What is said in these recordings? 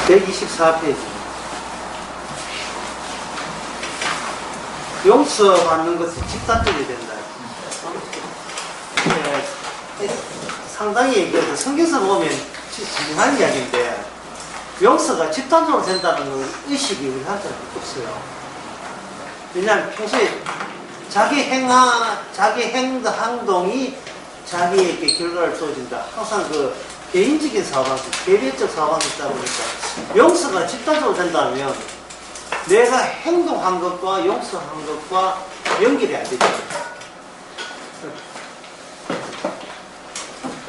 124페이지. 용서받는 것이 집단적이 된다. 상당히 그 성경에서 보면 중요한 이야기인데, 용서가 집단적으로 된다는 건 의식이 우리한테는 없어요. 왜냐하면 평소에 자기 행동이 자기에게 결과를 주어진다. 항상 그 개인적인 사고방식, 개별적 사고방식 있다 보니까 용서가 집단적으로 된다면 내가 행동한 것과 용서한 것과 연결이 안 되죠.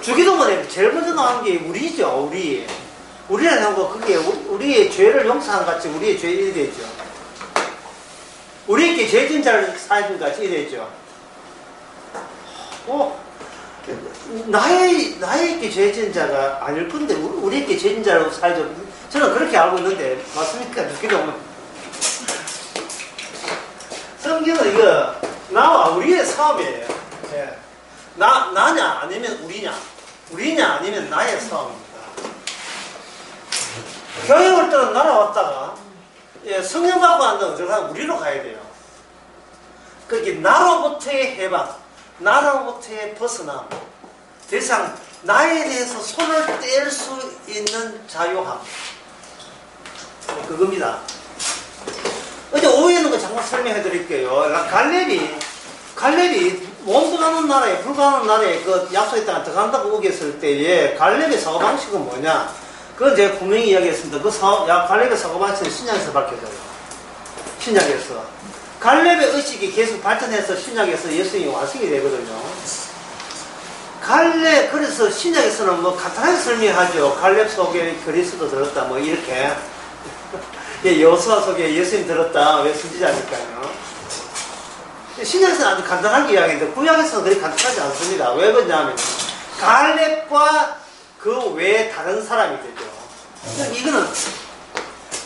주기도문에 제일 먼저 나온 게 우리죠, 우리. 우리라는 거, 그게 우리의 죄를 용서한 같이 우리의 죄일이 되죠. 우리에게 죄진 자를 사해준 같이 되죠. 나에게 죄진 자가 아닐 건데, 우리에게 죄진 자라고 사해줘. 저는 그렇게 알고 있는데, 맞습니까? 주기도문. 성경은 이거, 나와 우리의 싸움이에요. 예. 나냐, 아니면 우리냐. 우리냐, 아니면 나의 싸움입니다. 교회 올 때는 날아왔다가, 예, 성령 받고 한다고 저는 우리로 가야 돼요. 그렇게 나로부터의 해방, 나로부터의 벗어남, 더 이상 나에 대해서 손을 뗄 수 있는 자유함. 그겁니다. 어제 오후에는 거 잠깐 설명해 드릴게요. 갈렙이 원수가는 나라에, 불가능한 나라에 그 약속의 땅에 들어간다고 우겼을 때에 갈렙의 사고방식은 뭐냐? 그건 제가 분명히 이야기했습니다. 갈렙의 사고방식은 신약에서 밝혀져요. 신약에서. 갈렙의 의식이 계속 발전해서 신약에서 예수님이 완성이 되거든요. 그래서 신약에서는 뭐 간단하게 설명하죠. 갈렙 속에 그리스도 들었다, 뭐 이렇게. 예, 여호수아 속에 예수님 들었다, 왜 선지자니까요. 신약에서는 아주 간단하게 이야기했는데 구약에서는 그렇게 간단하지 않습니다. 왜 그러냐면 갈렙과 그 외에 다른 사람이 되죠. 이거는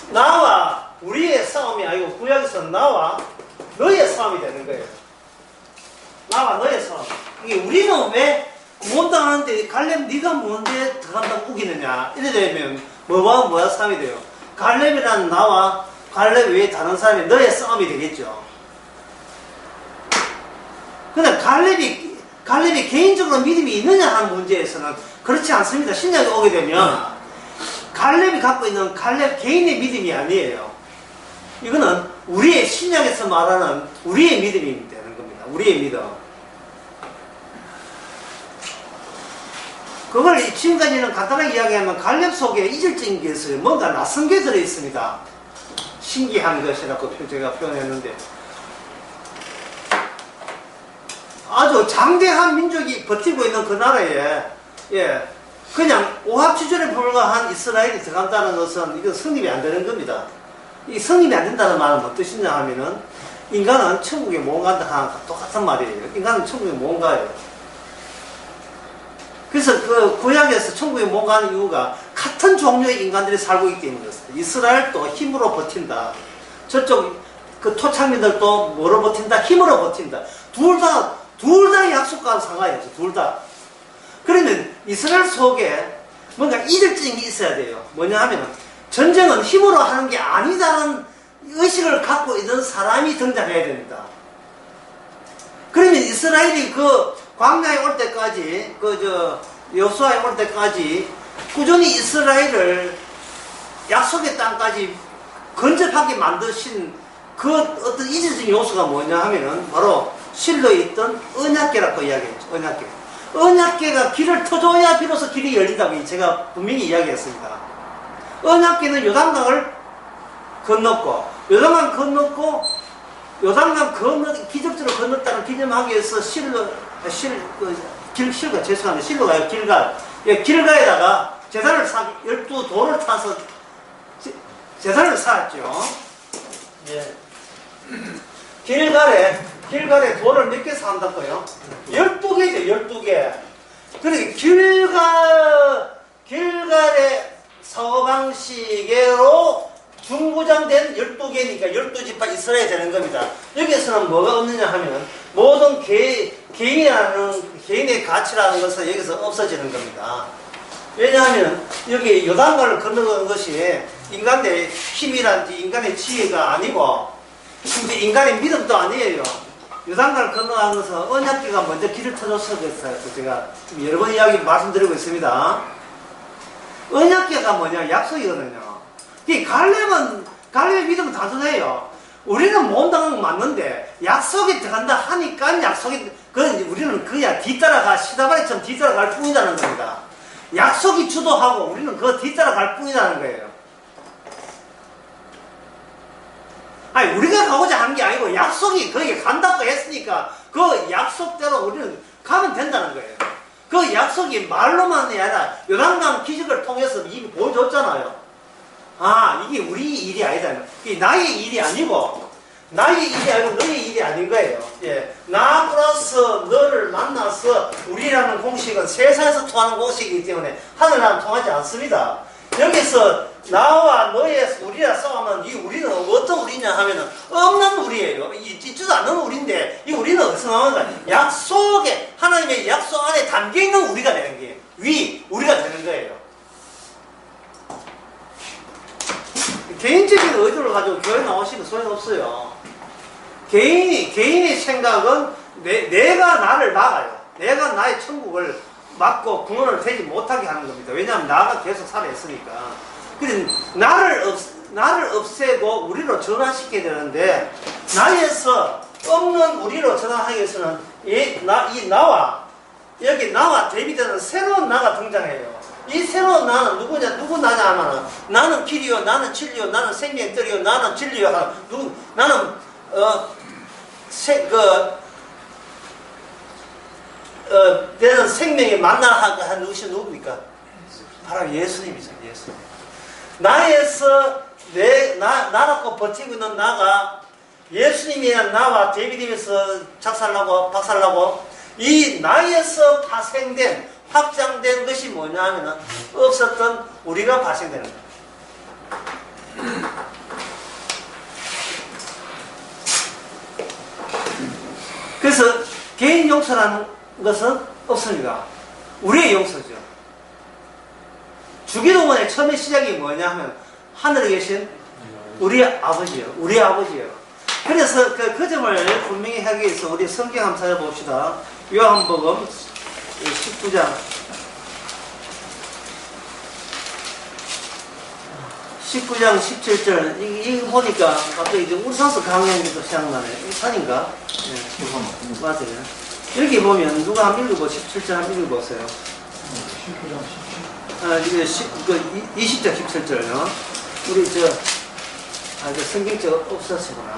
나와 우리의 싸움이 아니고 구약에서는 나와 너의 싸움이 되는 거예요. 나와 너의 싸움. 이게 우리는 왜 구원당하는데 갈렙 네가 뭔데 들어간다고 우기느냐 이래 되면 뭐와 싸움이 돼요. 갈렙이란 나와 갈렙 외에 다른 사람이 너의 싸움이 되겠죠. 근데 갈렙이 개인적으로 믿음이 있느냐 하는 문제에서는 그렇지 않습니다. 신약에 오게 되면 갈렙이 갖고 있는 갈렙 개인의 믿음이 아니에요. 이거는 우리의 신약에서 말하는 우리의 믿음이 되는 겁니다. 우리의 믿음. 그걸 지금까지는 간단하게 이야기하면 갈렙 속에 이질적인 게 있어요. 뭔가 낯선 게 들어있습니다. 신기한 것이라고 제가 표현했는데 아주 장대한 민족이 버티고 있는 그 나라에, 예, 그냥 오합지졸에 불과한 이스라엘이 들어간다는 것은 이건 성립이 안 되는 겁니다. 이 성립이 안 된다는 말은 무슨 뜻이냐 하면은 인간은 천국에 못 간다 하는 똑같은 말이에요. 인간은 천국에 못 가요. 그래서 그 구약에서 천국에 못 가는 이유가 같은 종류의 인간들이 살고 있기 때문이었어요. 이스라엘도 힘으로 버틴다. 저쪽 그 토착민들도 뭐로 버틴다? 힘으로 버틴다. 둘 다 약속과는 상관이 없어. 둘 다. 그러면 이스라엘 속에 뭔가 이질적인 게 있어야 돼요. 뭐냐 하면은 전쟁은 힘으로 하는 게 아니다는 의식을 갖고 있는 사람이 등장해야 됩니다. 그러면 이스라엘이 그 광야에 올 때까지 여호수아에 올 때까지 꾸준히 이스라엘을 약속의 땅까지 근접하게 만드신 그 어떤 이질적인 요소가 뭐냐 하면은 바로 실로에 있던 언약궤라고 이야기했죠. 언약궤가 길을 터줘야 비로소 길이 열린다고 제가 분명히 이야기했습니다. 언약궤는 요단강을 건넜고 요단강 기적적으로 건넜다는 기념하기 위해서 실로가 길갈. 예, 길가에다가 제단을 12돌을 타서 제단을 쌓았죠. 예. 길갈에 돌을 몇 개 쌓는다고요? 12개죠, 12개. 그러니까 길갈의 사고방식으로 중부장된 12개니까 12지파 이스라엘이 되는 겁니다. 여기에서는 뭐가 없느냐 하면 모든 개인의 가치라는 것은 여기서 없어지는 겁니다. 왜냐하면 여기 요단강을 건너는 것이 인간의 힘이란지 인간의 지혜가 아니고 심지어 인간의 믿음도 아니에요. 요단강을 건너가는 것은 언약궤가 먼저 길을 터줘서 그랬어요. 제가 여러 번 이야기 말씀드리고 있습니다. 언약궤가 뭐냐? 약속이거든요. 갈렙의 믿음은 단순해요. 우리는 몸당은 맞는데 약속이 들어간다 하니까 약속이 우리는 그야 뒤따라가 시다바리처럼 뒤따라갈 뿐이라는 겁니다. 약속이 주도하고 우리는 그거 뒤따라갈 뿐이라는 거예요. 아니 우리가 가고자 하는 게 아니고 약속이 거기에 간다고 했으니까 그 약속대로 우리는 가면 된다는 거예요. 그 약속이 말로만이 아니라 요단강 기적을 통해서 이미 보여줬잖아요. 아 이게 우리 일이 아니다. 이게 나의 일이 아니고 너의 일이 아닌 거예요. 예. 나 플러스 너를 만나서 우리라는 공식은 세상에서 통하는 공식이기 때문에 하늘나라는 통하지 않습니다. 여기서 나와 너의 우리라 싸우면 이 우리는 어떤 우리냐 하면은 없는 우리예요. 있지도 않는 우리인데 이 우리는 어디서 나오는가? 약속에 하나님의 약속 안에 담겨 있는 우리가 되는 게 우리가 되는 거예요. 개인적인 의도를 가지고 교회 나오시면 소용없어요. 개인의 생각은 내가 나를 막아요. 내가 나의 천국을 막고 구원을 되지 못하게 하는 겁니다. 왜냐하면 나가 계속 살아있으니까. 그래서 나를 없애고 우리로 전환시켜야 되는데 나에서 없는 우리로 전환하기 위해서는 여기 나와 대비되는 새로운 나가 등장해요. 이 새로운 나는 누구 나냐 하면은 나는 길이요, 나는 진리요, 나는 생명들이요, 나는 진리요. 나는 내는 생명에 만나하게 한 것이 누굽니까? 바로 예수님이죠. 예수님. 나에서 나라고 버티고 있는 나가 예수님이란 나와 대비되면서 박살나고 이 나에서 파생된 확장된 것이 뭐냐 하면 없었던 우리가 발생되는 거예요. 그래서 개인 용서라는 것은 없습니다. 우리의 용서죠. 주기도문의 처음에 시작이 뭐냐 하면 하늘에 계신 우리 아버지요. 우리 아버지요. 그래서 그 점을 분명히 하기 위해서 우리 성경 한번 찾아봅시다. 요한복음 19장 17절 이거 보니까 갑자기 이제 울산서 강연도 생각나네. 산인가? 네. 맞아요. 여기 보면 누가 한 읽어보 17절 한 읽어보세요. 19장 17절. 이게 20절 17절요. 우리 성경책 없었구나.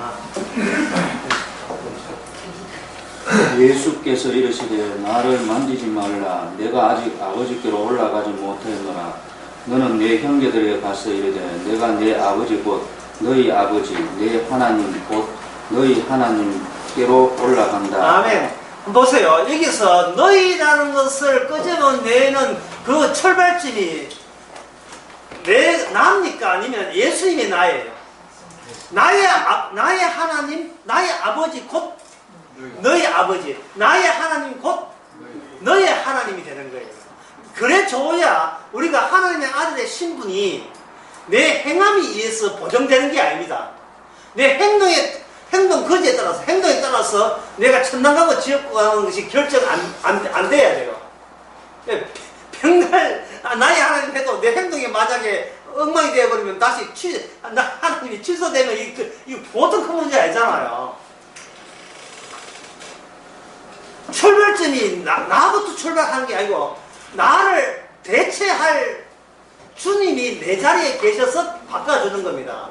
예수께서 이르시되 나를 만지지 말라. 내가 아직 아버지께로 올라가지 못하였노라. 너는 내 형제들에게 가서 이르되 내가 내 아버지 곧 너희 아버지 내 하나님 곧 너희 하나님께로 올라간다. 아멘. 보세요. 여기서 너희라는 것을 끄집어내는 그 출발점이 나입니까? 아니면 예수님이 나예요? 나의 하나님, 나의 아버지 곧 너희 아버지, 나의 하나님 곧 너의 하나님이 되는 거예요. 그래 줘야 우리가 하나님의 아들의 신분이 내 행함에 의해서 보정되는 게 아닙니다. 내 행동 거지에 따라서, 행동에 따라서 내가 천당가고 지옥 가는 것이 결정 안 돼야 돼요. 평날 나의 하나님 해도 내 행동이 만약에 엉망이 되어버리면 다시 하나님이 취소되면 이거 보통 큰 문제 아니잖아요. 출발점이 나부터 출발하는 게 아니고 나를 대체할 주님이 내 자리에 계셔서 바꿔주는 겁니다.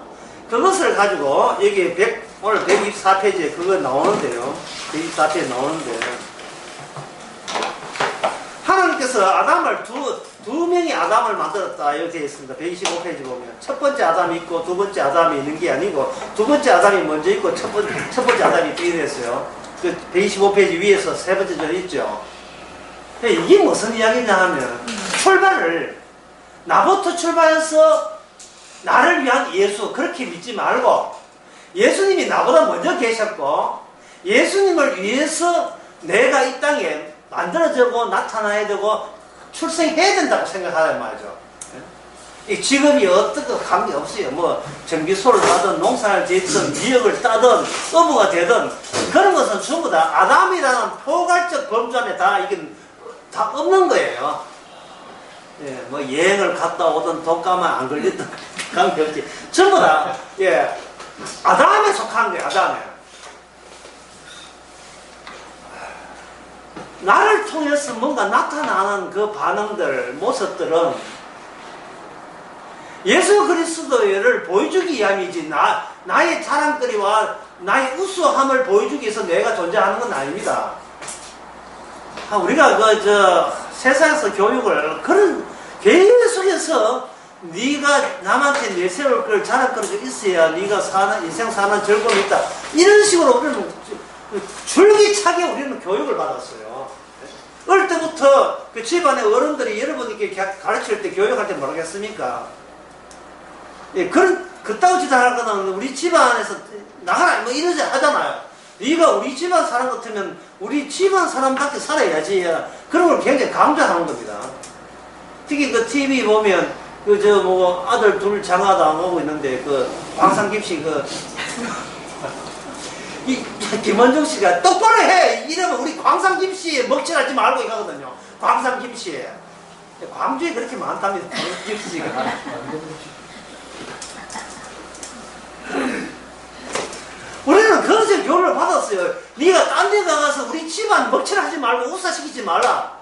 그것을 가지고 여기 오늘 124페이지에 그거 나오는데요. 124페이지에 나오는데 하나님께서 아담을 두 명의 아담을 만들었다 이렇게 되어 있습니다. 125페이지 보면 첫 번째 아담이 있고 두 번째 아담이 있는 게 아니고 두 번째 아담이 먼저 있고 첫 번째 아담이 뒤에 있어요. 그 125페이지 위에서 세 번째 절 있죠. 이게 무슨 이야기냐 하면 출발을 나부터 출발해서 나를 위한 예수 그렇게 믿지 말고 예수님이 나보다 먼저 계셨고 예수님을 위해서 내가 이 땅에 만들어지고 나타나야 되고 출생해야 된다고 생각하란 말이죠. 이 직업이 어떻게 관계없어요. 뭐 전기소를 하든 농사를 짓든 미역을 따든 어부가 되든 그런 것은 전부 다 아담이라는 포괄적 범주 안에 다 이게 다 없는 거예요. 예, 뭐 여행을 갔다 오든 독감만 안 걸리든 관계없지. 전부 다 예, 아담에 속한 거예요. 아담에. 나를 통해서 뭔가 나타나는 그 반응들, 모습들은 예수 그리스도를 보여주기 위함이지 나의 자랑거리와 나의 우수함을 보여주기 위해서 내가 존재하는 건 아닙니다. 우리가 세상에서 교육을 그런 계속해서 네가 남한테 내세울 걸 자랑거리가 있어야 네가 인생 사는 즐거움이 있다. 이런 식으로 우리는 줄기차게 우리는 교육을 받았어요. 어릴 때부터 그 집안의 어른들이 여러분에게 가르칠 때 교육할 때 모르겠습니까? 예, 그따위 짓 할 거는 우리 집안에서 나가라 뭐 이러지 하잖아요. 네가 우리 집안 사람 같으면 우리 집안 사람답게 살아야지. 그런 걸 굉장히 강조하는 겁니다. 특히 그 TV 보면 아들 둘 장가당하고 있는데 광상김 씨 김원중 씨가 똑바로 해! 이러면 우리 광상김 씨 먹칠하지 말고 이거거든요. 광상김 씨. 광주에 그렇게 많답니다. 광상김 씨가. 우리는 그런 식으로 교육을 받았어요. 네가 딴 데 가서 우리 집안 먹칠하지 말고 우사시키지 말라.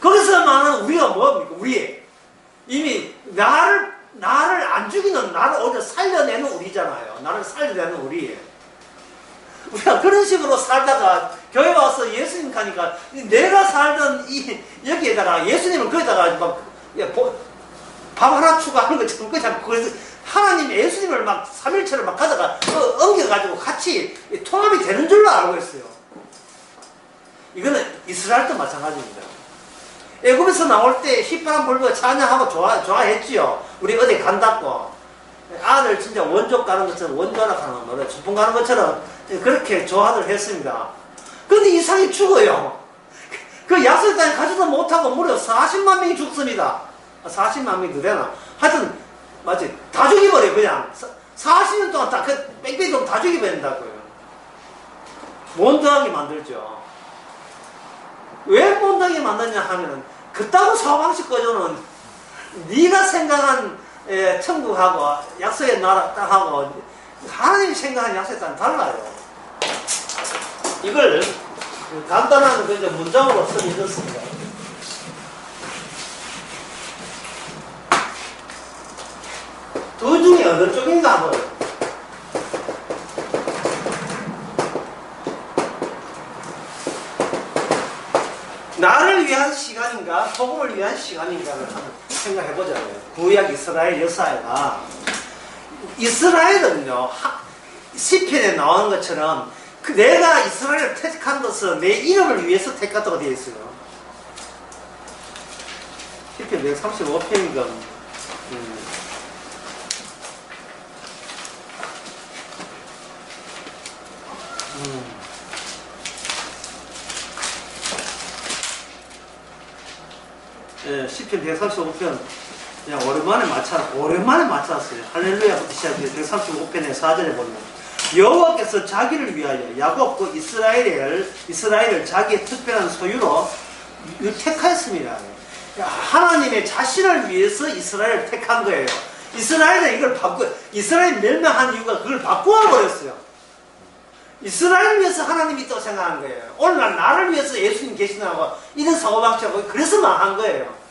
거기서 말하는 우리가 뭡니까? 우리. 이미 나를 안 죽이는, 나를 오히려 살려내는 우리잖아요. 나를 살려내는 우리. 우리가 그런 식으로 살다가 교회 와서 예수님 가니까 내가 살던 여기에다가 예수님은 거기다가 밥 하나 추가하는 것처럼 그냥 하나님 예수님을 막 3일체를 막 가다가 엉겨가지고 같이 통합이 되는 줄로 알고 있어요. 이거는 이스라엘도 마찬가지입니다. 애굽에서 나올 때 휘파람 불고 찬양하고 좋아했지요. 우리 어디 간다고. 아들 진짜 원족 가는 것처럼 원조락 하는 노래, 주풍 가는 것처럼 그렇게 좋아들 했습니다. 근데 이상이 죽어요. 그 약속 땅에 가지도 못하고 무려 40만 명이 죽습니다. 40만 명이 되나? 하여튼, 맞지? 다 죽여버려요, 그냥. 40년 동안 빽빽이 다 죽여버린다고요. 못하게 만들죠. 왜 못하게 만드냐 하면은, 그따구 사고방식 거저는 네가 생각한 천국하고 약속의 나라 땅하고 하나님이 생각한 약속의 땅은 달라요. 이걸 간단한 문장으로 써주셨습니다. 두 중에 어느 쪽인가 한번. 나를 위한 시간인가 복음을 위한 시간인가를 한번 생각해보자고요. 구약 이스라엘 역사가 이스라엘은요 시편에 나오는 것처럼 내가 이스라엘을 택한 것은 내 이름을 위해서 택했다고 되어 있어요. 시편 135편인가 예, 시편 135편 그냥 오랜만에 맞췄어요. 할렐루야부터 시작해서 135편의 4절에 보면 여호와께서 자기를 위하여 야곱 그 이스라엘을 자기의 특별한 소유로 택하였습니다. 하나님의 자신을 위해서 이스라엘을 택한 거예요. 이스라엘은 이스라엘 멸망한 이유가 그걸 바꾸어 버렸어요. 이스라엘을 위해서 하나님이 있다고 생각한 거예요. 오늘날 나를 위해서 예수님 계시나고 이런 사고방식하고 그래서 망한 거예요.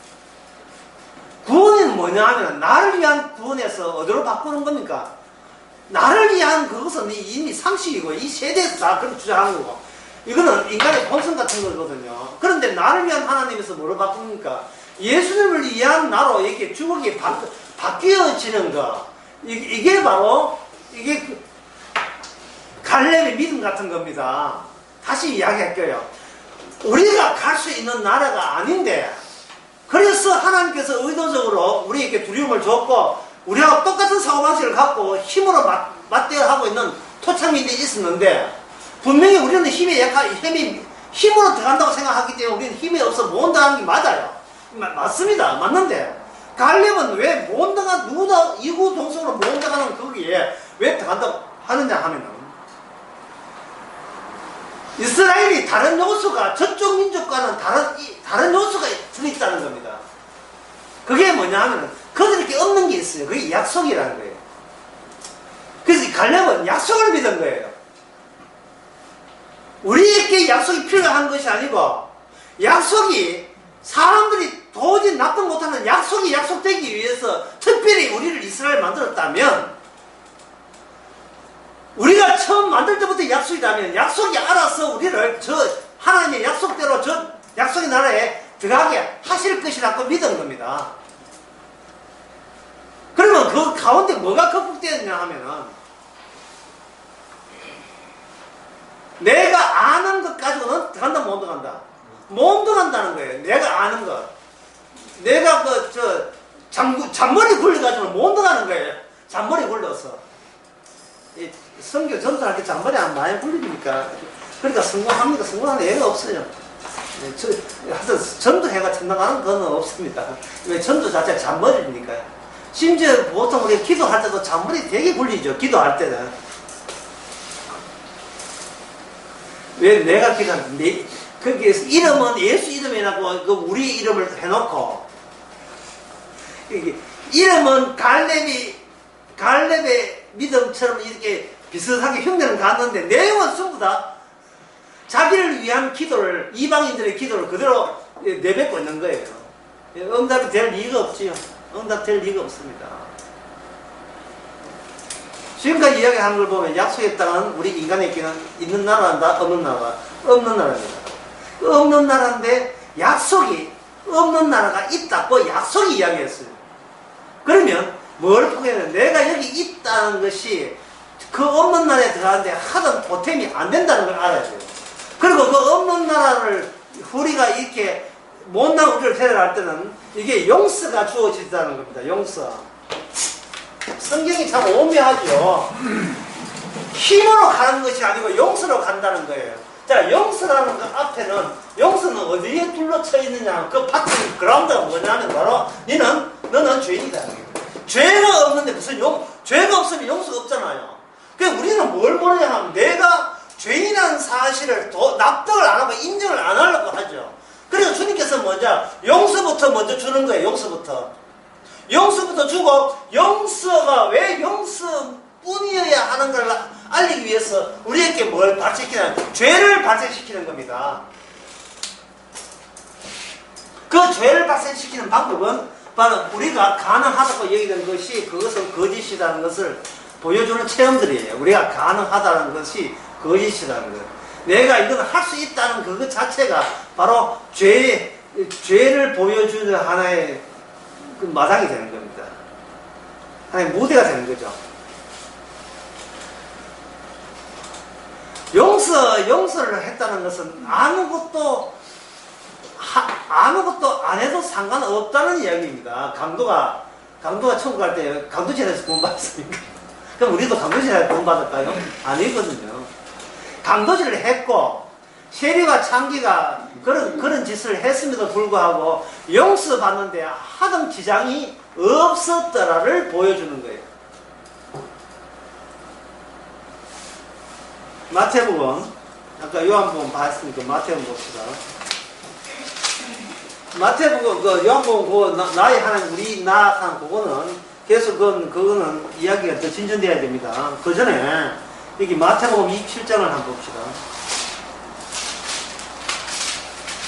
구원은 뭐냐 하면 나를 위한 구원에서 어디로 바꾸는 겁니까? 나를 위한 그것은 이미 상식이고 이 세대에서 다 그렇게 주장하는 거고 이거는 인간의 본성 같은 거거든요. 그런데 나를 위한 하나님에서 뭐로 바꿉니까? 예수님을 위한 나로 이렇게 주먹이 바뀌어지는 거. 이게 바로 갈렙의 믿음 같은 겁니다. 다시 이야기할게요. 우리가 갈 수 있는 나라가 아닌데 그래서 하나님께서 의도적으로 우리에게 두려움을 줬고 우리하고 똑같은 사고방식을 갖고 힘으로 맞대어 하고 있는 토착민들이 있었는데 분명히 우리는 힘이 힘으로 들어간다고 생각하기 때문에 우리는 힘이 없어 못 들어가는 게 맞아요. 맞습니다. 맞는데 갈렙은 왜 못 들어가 누구나 이구 동성으로 못 들어가는 거기에 왜 들어간다고 하느냐 하면은 이스라엘이 다른 요소가 저쪽 민족과는 다른 요소가 들어있다는 겁니다. 그게 뭐냐 하면은 그들에게 없는 게 있어요. 그게 약속이라는 거예요. 그래서 이 갈렙은 약속을 믿은 거예요. 우리에게 약속이 필요한 것이 아니고 약속이 사람들이 도저히 납득 못하는 약속이 약속되기 위해서 특별히 우리를 이스라엘 만들었다면 우리가 처음 만들 때부터 약속이라면 약속이 알아서 우리를 저 하나님의 약속대로 저 약속의 나라에 들어가게 하실 것이라고 믿은 겁니다. 그러면 그 가운데 뭐가 극복되었냐 하면은 내가 아는 것 가지고는 들어간다 못 들어간다. 못 들어간다는 거예요. 내가 아는 것. 내가 잔머리 굴려가지고는 못 들어가는 거예요. 잔머리 굴려서. 이 성교 전도할 때 잔머리 안 많이 굴리니까. 그러니까 성공합니다. 성공하는 예가 없어요. 하여튼 전도해가 천당하는 건 없습니다. 왜 전도 자체가 잔머리니까. 심지어 보통 우리가 기도할 때도 잔머리 되게 굴리죠. 기도할 때는. 왜 내가 기도하는데 거기에서 이름은 예수 이름이라고 그 우리 이름을 해놓고 이름은 갈렙의 믿음처럼 이렇게 비슷하게 흉내는 갔는데 내용은 전부 다 자기를 위한 기도를 이방인들의 기도를 그대로 내뱉고 있는 거예요. 응답이 될 리가 없지요. 응답될 리가 없습니다. 지금까지 이야기하는 걸 보면 약속의 땅은 우리 인간에게는 있는 나라란다, 없는 나라가 없는 나라입니다. 없는 나라인데 약속이 없는 나라가 있다고 약속이 이야기했어요. 그러면 뭘 포기하면 내가 여기 있다는 것이 그 없는 나라에 들어가는데 하던 보탬이 안 된다는 걸 알아야 돼요. 그리고 그 없는 나라를 우리가 이렇게 못난 우리를 데려갈 때는 이게 용서가 주어진다는 겁니다. 용서. 성경이 참 오묘하죠. 힘으로 가는 것이 아니고 용서로 간다는 거예요. 자, 용서라는 그 앞에는 용서는 어디에 둘러쳐 있느냐? 그 파트 그라운드가 뭐냐면 바로 너는 죄인이다. 죄가 없는데 무슨 죄가 없으면 용서가 없잖아요. 그러니까 우리는 뭘 모르냐 하면 내가 죄인이라는 사실을 납득을 안 하고 인정을 안 하려고 하죠. 그래서 주님께서 먼저 용서부터 먼저 주는 거예요. 용서부터 주고 용서가 왜 용서뿐이어야 하는 걸 알리기 위해서 우리에게 뭘 발생시키는 죄를 발생시키는 겁니다. 그 죄를 발생시키는 방법은 바로 우리가 가능하다고 얘기하는 것이 그것은 거짓이라는 것을 보여주는 체험들이에요. 우리가 가능하다는 것이 거짓이라는 것. 내가 이건 할 수 있다는 그것 자체가 바로 죄를 보여주는 하나의 그 마당이 되는 겁니다. 하나의 무대가 되는 거죠. 용서를 했다는 것은 아무것도 안 해도 상관없다는 이야기입니다. 강도가 천국 갈 때 강도질에서 돈 받았습니까? 그럼 우리도 강도질에서 돈 받을까요? 아니거든요. 강도질을 했고 세리와 창기가 그런 짓을 했음에도 불구하고 용서받는데 하등 지장이 없었더라를 보여주는 거예요. 마태복음, 아까 요한복음 봤으니까 마태복음 봅시다. 마태복음, 요한복음, 나의 하나님, 우리 나한 그거는 계속 그거는 이야기가 더 진전돼야 됩니다. 그 전에 여기 마태복음 27장을 한번 봅시다.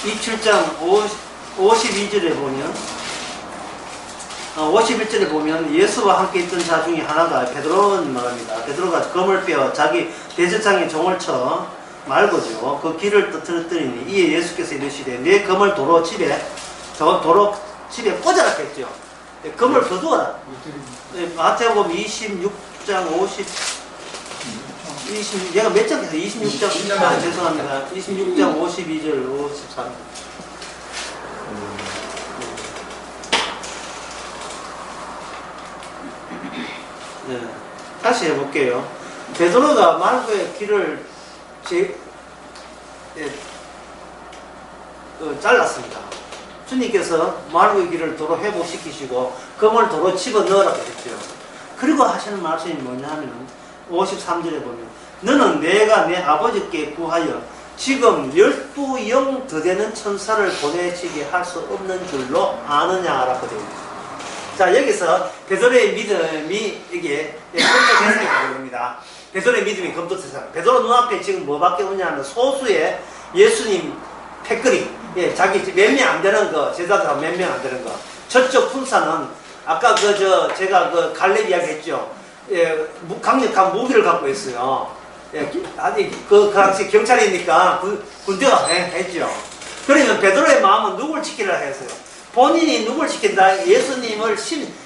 27장 52절에 보면 51절에 보면 예수와 함께 있던 자 중에 하나가 베드로는 말합니다. 베드로가 검을 빼어 자기 대제장의 종을 쳐 말고죠. 그 길을 터뜨리니 이에 예수께서 이르시되 내 검을 도로 집에 꽂아라 했죠. 검을 거두어라. 마태복음 26장 얘가 몇 장에서 26장 죄송합니다. 26장 52절 53. 네, 다시 해볼게요. 베드로가 말고의 길을 잘랐습니다. 주님께서 말고의 길을 도로 회복시키시고 검을 도로 집어넣으라고 했죠. 그리고 하시는 말씀이 뭐냐 하면 53절에 보면 너는 내가 내 아버지께 구하여 지금 12영 더 되는 천사를 보내시게 할 수 없는 줄로 아느냐라고 되어 있습니다. 자, 여기서 베드로의 믿음이 이게 검토대상이 됩니다. 베드로의 믿음이 검토대상. 베드로 눈앞에 지금 뭐밖에 없냐면 소수의 예수님 패거리, 자기 몇 명 안 되는 거, 제자들하고 몇 명 안 되는 거. 저쪽 군사는 아까 제가 갈렙 이야기 했죠. 강력한 무기를 갖고 있어요. 아니, 그 당시 경찰이니까 군대가 했죠. 그러면 베드로의 마음은 누굴 지키려고 했어요? 본인이 누굴 지킨다? 예수님을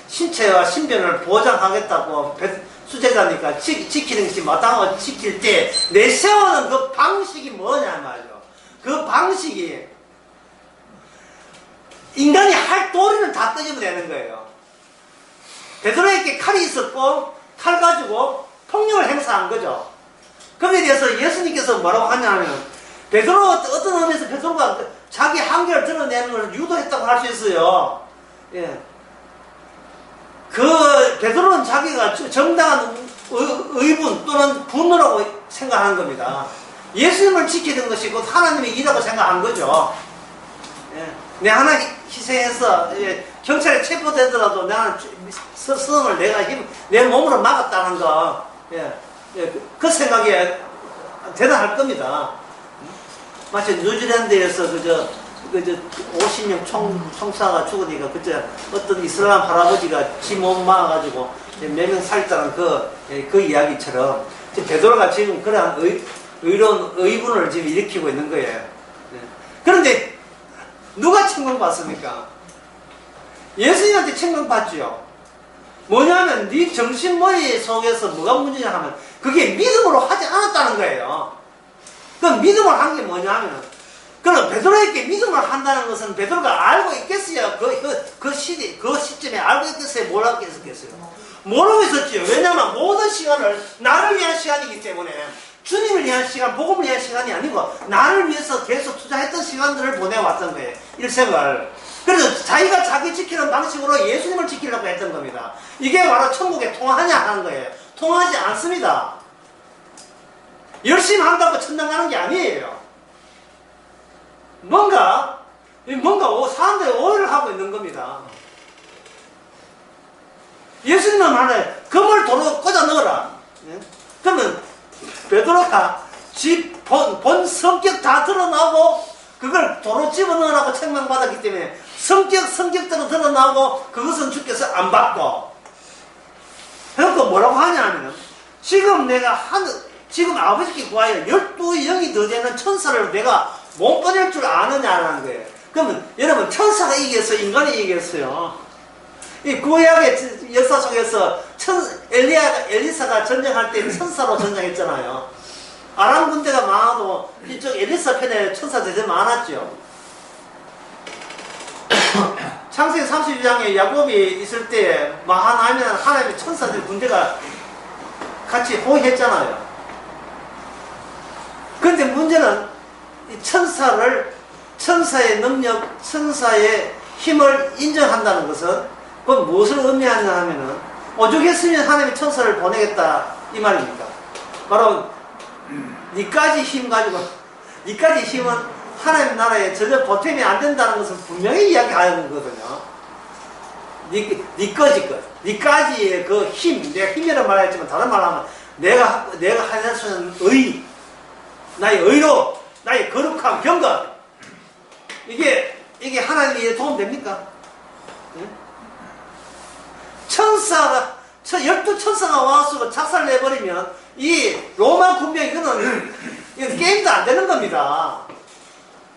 신체와 신변을 보장하겠다고 수제자니까 지키는 것이 마땅하고 지킬 때 내세우는 그 방식이 뭐냐 말이죠. 그 방식이 인간이 할 도리는 다 끄집어내는 거예요. 베드로에게 칼이 있었고 칼 가지고 폭력을 행사한 거죠. 그에 대해서 예수님께서 뭐라고 하냐면 베드로 어떤 의미에서 베드로가 자기 한계를 드러내는 걸 유도했다고 할 수 있어요. 예. 베드로는 자기가 정당한 의분 또는 분노라고 생각하는 겁니다. 예수님을 지키는 것이 곧 하나님의 일이라고 생각한 거죠. 예. 내 하나 희생해서 경찰에 체포되더라도 나는 스승을 내 몸으로 막았다는 거, 그 생각에 대단할 겁니다. 마치 뉴질랜드에서 50명 총사가 죽으니까 어떤 이슬람 할아버지가 지 몸 막아가지고 몇 명 살렸다는 그 이야기처럼 베드로가 지금 그러한 의로운 의분을 지금 일으키고 있는 거예요. 그런데 누가 책망받습니까? 예수님한테 책망받죠. 뭐냐면 네 정신머리 속에서 뭐가 문제냐 하면 그게 믿음으로 하지 않았다는 거예요. 그럼 믿음을 한 게 뭐냐 하면 그럼 베드로에게 믿음을 한다는 것은 베드로가 알고 있겠어요. 그 시점에 알고 있겠어요? 뭘 알고 있었겠어요? 모르고 있었지요. 왜냐하면 모든 시간을 나를 위한 시간이기 때문에 주님을 위한 시간, 복음을 위한 시간이 아니고 나를 위해서 계속 투자했던 시간들을 보내왔던 거예요. 일생을. 그래서 자기가 자기 지키는 방식으로 예수님을 지키려고 했던 겁니다. 이게 바로 천국에 통하냐 하는 거예요. 통하지 않습니다. 열심히 한다고 천당 가는 게 아니에요. 뭔가 사람들이 오해를 하고 있는 겁니다. 예수님은 말해 금을 도로 꽂아 넣어라. 그러면 베드로가 본 성격 다 드러나고 그걸 도로 집어넣으라고 책망받았기 때문에 성격대로 드러나고 그것은 주께서 안 받고 그러니까 뭐라고 하냐면 지금 아버지께 구하여 12영이 더 되는 천사를 내가 못 보낼 줄 아느냐라는 거예요. 그러면 여러분 천사가 이겼어요? 인간이 이겼어요? 이 구약의 역사 속에서 엘리사가 전쟁할 때 천사로 전쟁했잖아요. 아람 군대가 많아도 이쪽 엘리사 편에 천사들이 많았죠. 창세기 32장에 야곱이 있을 때 마하나이면 하나님의 천사들 군대가 같이 호위했잖아요. 그런데 문제는 이 천사의 능력, 천사의 힘을 인정한다는 것은 그건 무엇을 의미하냐 하면은 오죽했으면 하나님의 천사를 보내겠다 이 말입니까? 바로 니까지 힘 가지고 니까지 힘은 하나님 나라에 전혀 보탬이 안 된다는 것은 분명히 이야기하는 거거든요. 니까지의 그 힘, 내가 힘이라고 말했지만 다른 말로 하면 내가 할 수 있는 의, 나의 의로, 나의 거룩함, 경건 이게 하나님의 도움 됩니까? 네? 12천사가 와서 작살내버리면 이 로마 군병 이건 게임도 안 되는 겁니다.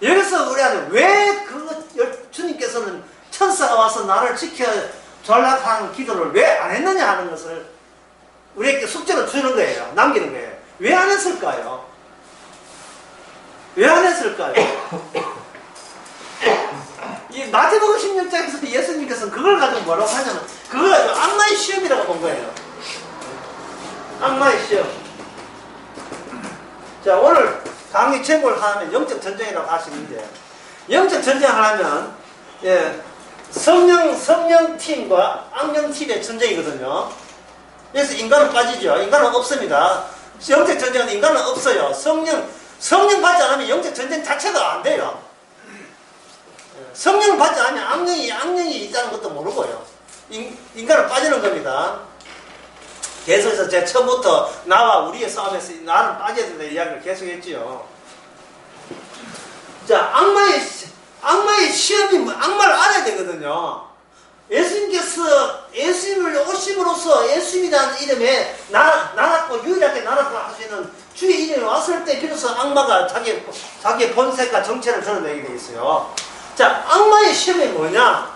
여기서 우리한테 왜 주님께서는 천사가 와서 나를 지켜 전락하는 기도를 왜 안 했느냐 하는 것을 우리에게 숙제로 주는 거예요. 남기는 거예요. 왜 안 했을까요? 왜 안 했을까요? 이 마태복음 16장에서 예수님께서는 그걸 가지고 뭐라고 하냐면 그걸 가지고 악마의 시험이라고 본 거예요. 악마의 시험. 자, 오늘 강의 제목을 하면 영적 전쟁이라고 하시는데 영적 전쟁을 하면, 예, 성령 팀과 악령 팀의 전쟁이거든요. 그래서 인간은 빠지죠. 인간은 없습니다. 영적 전쟁은 인간은 없어요. 성령 받지 않으면 영적 전쟁 자체가 안 돼요. 성령 받지 않으면 악령이 있다는 것도 모르고요. 인간은 빠지는 겁니다. 계속해서 제가 처음부터 나와 우리의 싸움에서 나는 빠져야 된다 이야기를 계속 했지요. 자, 악마의 시험이 악마를 알아야 되거든요. 예수님을 오심으로써 예수님이라는 이름에 나락고 유일하게 나락고 할 수 있는 주의 이름이 왔을 때 비로소 악마가 자기의 본색과 정체를 드러내게 되어 있어요. 자, 악마의 시험이 뭐냐?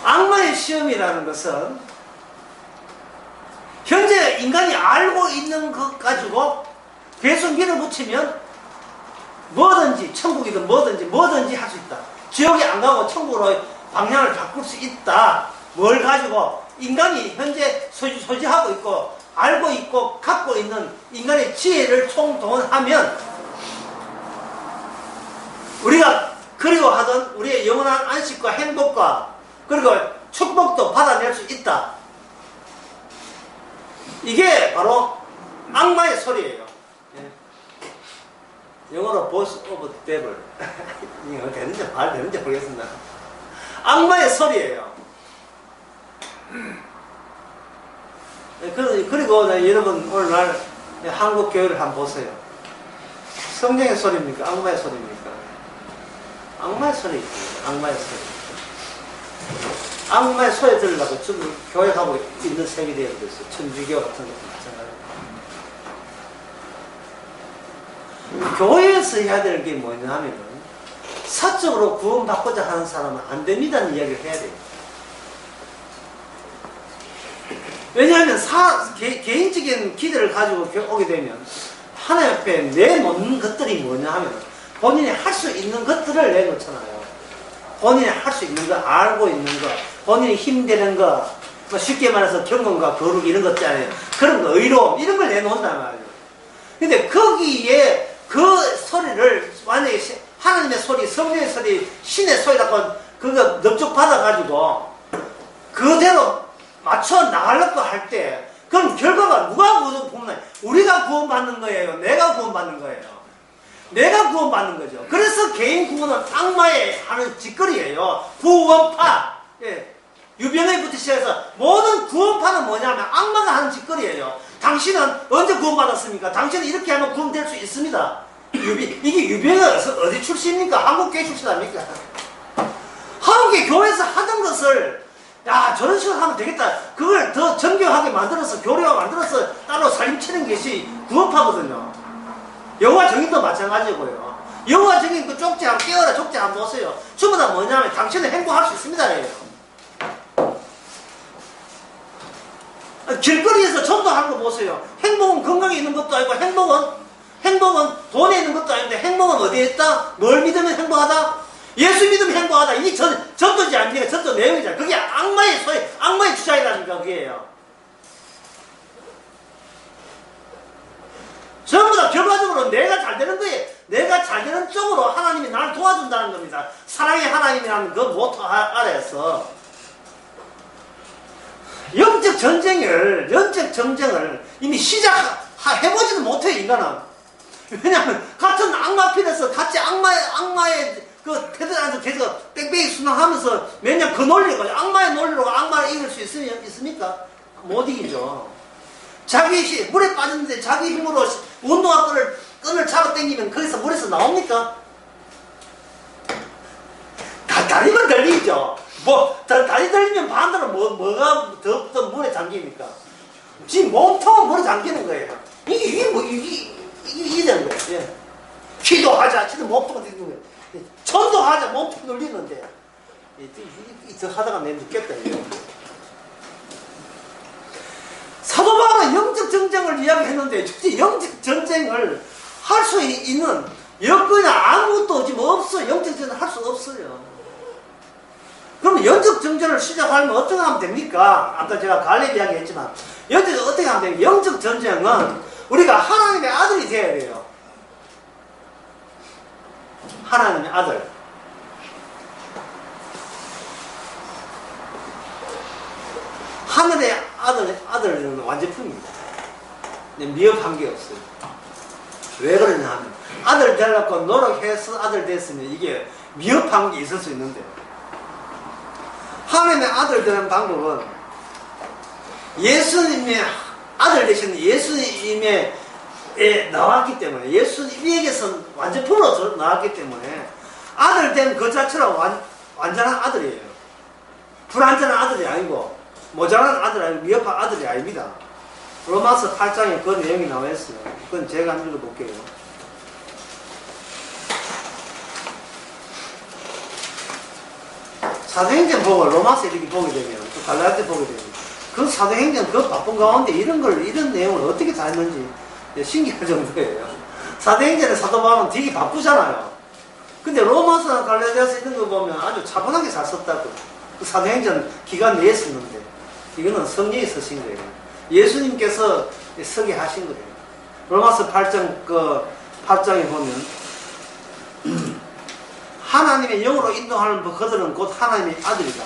악마의 시험이라는 것은 현재 인간이 알고 있는 것 가지고 계속 밀어붙이면 뭐든지 천국이든 뭐든지 할 수 있다. 지옥에 안 가고 천국으로 방향을 바꿀 수 있다. 뭘 가지고 인간이 현재 소지하고 있고 알고 있고 갖고 있는 인간의 지혜를 총동원하면 우리가 그리워하던 우리의 영원한 안식과 행복과 그리고 축복도 받아낼 수 있다. 이게 바로 악마의 소리예요. 영어로 voice of the devil. 이거 되는지 말 되는지 모르겠습니다. 악마의 소리예요. 그리고 여러분 오늘날 한국 교회를 한번 보세요. 성령의 소리입니까? 악마의 소리입니까? 악마의 소리입니다. 악마의 소리. 악마의 소리 들으려고 지금 교회 가고 있는 셈이 되어버렸어요. 천주교 같은 것도 마찬가지로. 교회에서 해야 될 게 뭐냐 하면은 사적으로 구원받고자 하는 사람은 안 됩니다는 이야기를 해야 돼요. 왜냐하면 개인적인 기대를 가지고 오게 되면 하나님 앞에 내놓는 것들이 뭐냐 하면 본인이 할 수 있는 것들을 내놓잖아요. 본인이 할 수 있는 거, 알고 있는 거, 본인이 힘되는 거, 쉽게 말해서 경건과 거룩 이런 것 있잖아요. 그런 거, 의로움 이런 걸 내놓는단 말이에요. 근데 거기에 그 소리를 만약에 하나님의 소리, 성령의 소리, 신의 소리라고 그거 넙죽 받아가지고 그대로 맞춰 나가려고 할 때 그럼 결과가 누가 구원받나요? 우리가 구원받는 거예요? 내가 구원받는 거예요? 내가 구원받는 거죠. 그래서 개인 구원은 악마의 하는 짓거리예요. 구원파. 예. 유병회부터 시작해서 모든 구원파는 뭐냐면 악마가 하는 짓거리예요. 당신은 언제 구원받았습니까? 당신은 이렇게 하면 구원될 수 있습니다. 이게 유병회가 어디 출신입니까? 한국교회 출신 아닙니까? 한국의 교회에서 하던 것을 야 저런 식으로 하면 되겠다. 그걸 더 정교하게 만들어서 교류화 만들어서 따로 살림치는 것이 구원파거든요. 여호와 증인도 마찬가지고요. 여호와 증인 그 쪽지 한번 깨어라 쪽지 한번 보세요. 전부 다 뭐냐면 당신은 행복할 수 있습니다. 길거리에서 전도하는 거 보세요. 행복은 건강에 있는 것도 아니고 행복은 돈에 있는 것도 아닌데 행복은 어디에 있다? 뭘 믿으면 행복하다? 예수 믿으면 행복하다. 이게 전도지 아닙니까? 전도 내용이잖아. 그게 악마의 소리, 악마의 주장이라니까 그게요. 전부 다 결과적으로 내가 잘 되는 거에 내가 잘 되는 쪽으로 하나님이 나를 도와준다는 겁니다. 사랑의 하나님이라는 그 모토 아래에서 영적 전쟁을 이미 시작해보지도 못해요, 인간은. 왜냐하면 같은 악마 편에서 같이 악마의 그 태들 안에서 계속 뺑뺑이 순항하면서 매년 그 논리가 악마의 논리로 악마를 이길 수 있습니까? 못 이기죠. 자기 물에 빠졌는데 자기 힘으로 운동화 끈을 잡아 당기면 거기서 물에서 나옵니까? 다리만 들리죠. 다리 들리면 반대로 뭐가 더 물에 잠깁니까? 지금 몸통은 물에 잠기는 거예요. 이게 되는 거예요. 예. 기도하자, 지금 몸통은 되는 거예요. 전도하자, 몸통 눌리는데. 더 하다가 내 늦겠다, 이거. 사도 바울은 영적 전쟁을 이야기했는데 영적 전쟁을 할 수 있는 여건이 아무것도 지금 없어요. 영적 전쟁을 할 수 없어요. 그럼 영적 전쟁을 시작하려면 어떻게 하면 됩니까? 아까 제가 갈렙 이야기 했지만 어떻게 하면 됩니까? 영적 전쟁은 우리가 하나님의 아들이 되어야 돼요. 하나님의 아들. 하늘의 아들은 완제품입니다. 미흡한 게 없어요. 왜 그러냐 하면 아들 되려고 노력해서 아들 됐으면 이게 미흡한 게 있을 수 있는데, 하나님의 아들 되는 방법은 예수님의 아들 되신 예수님의 나왔기 때문에, 예수님에게서 완전품으로 나왔기 때문에 아들 된 그 자체로 완전한 아들이에요. 불완전한 아들이 아니고 모자란 아들이 아니고 미흡한 아들이 아닙니다. 로마서 8장에 그 내용이 나와 있어요. 그건 제가 한번 읽어볼게요. 사도행전 보고 로마서 이렇게 보게 되면, 또 갈라디아 보게 되면, 그 사도행전 그 바쁜 가운데 이런 내용을 어떻게 다 했는지 신기할 정도예요. 사도행전에 사도 바울은 되게 바쁘잖아요. 근데 로마서나 갈라디아서 이런 거 보면 아주 차분하게 잘 썼다고. 그 사도행전 기간 내에 썼는데, 이거는 성령이 쓰신 거예요. 예수님께서 서게 하신 거예요. 로마서 8장에 보면 하나님의 영으로 인도하는 그들은 곧 하나님의 아들이다.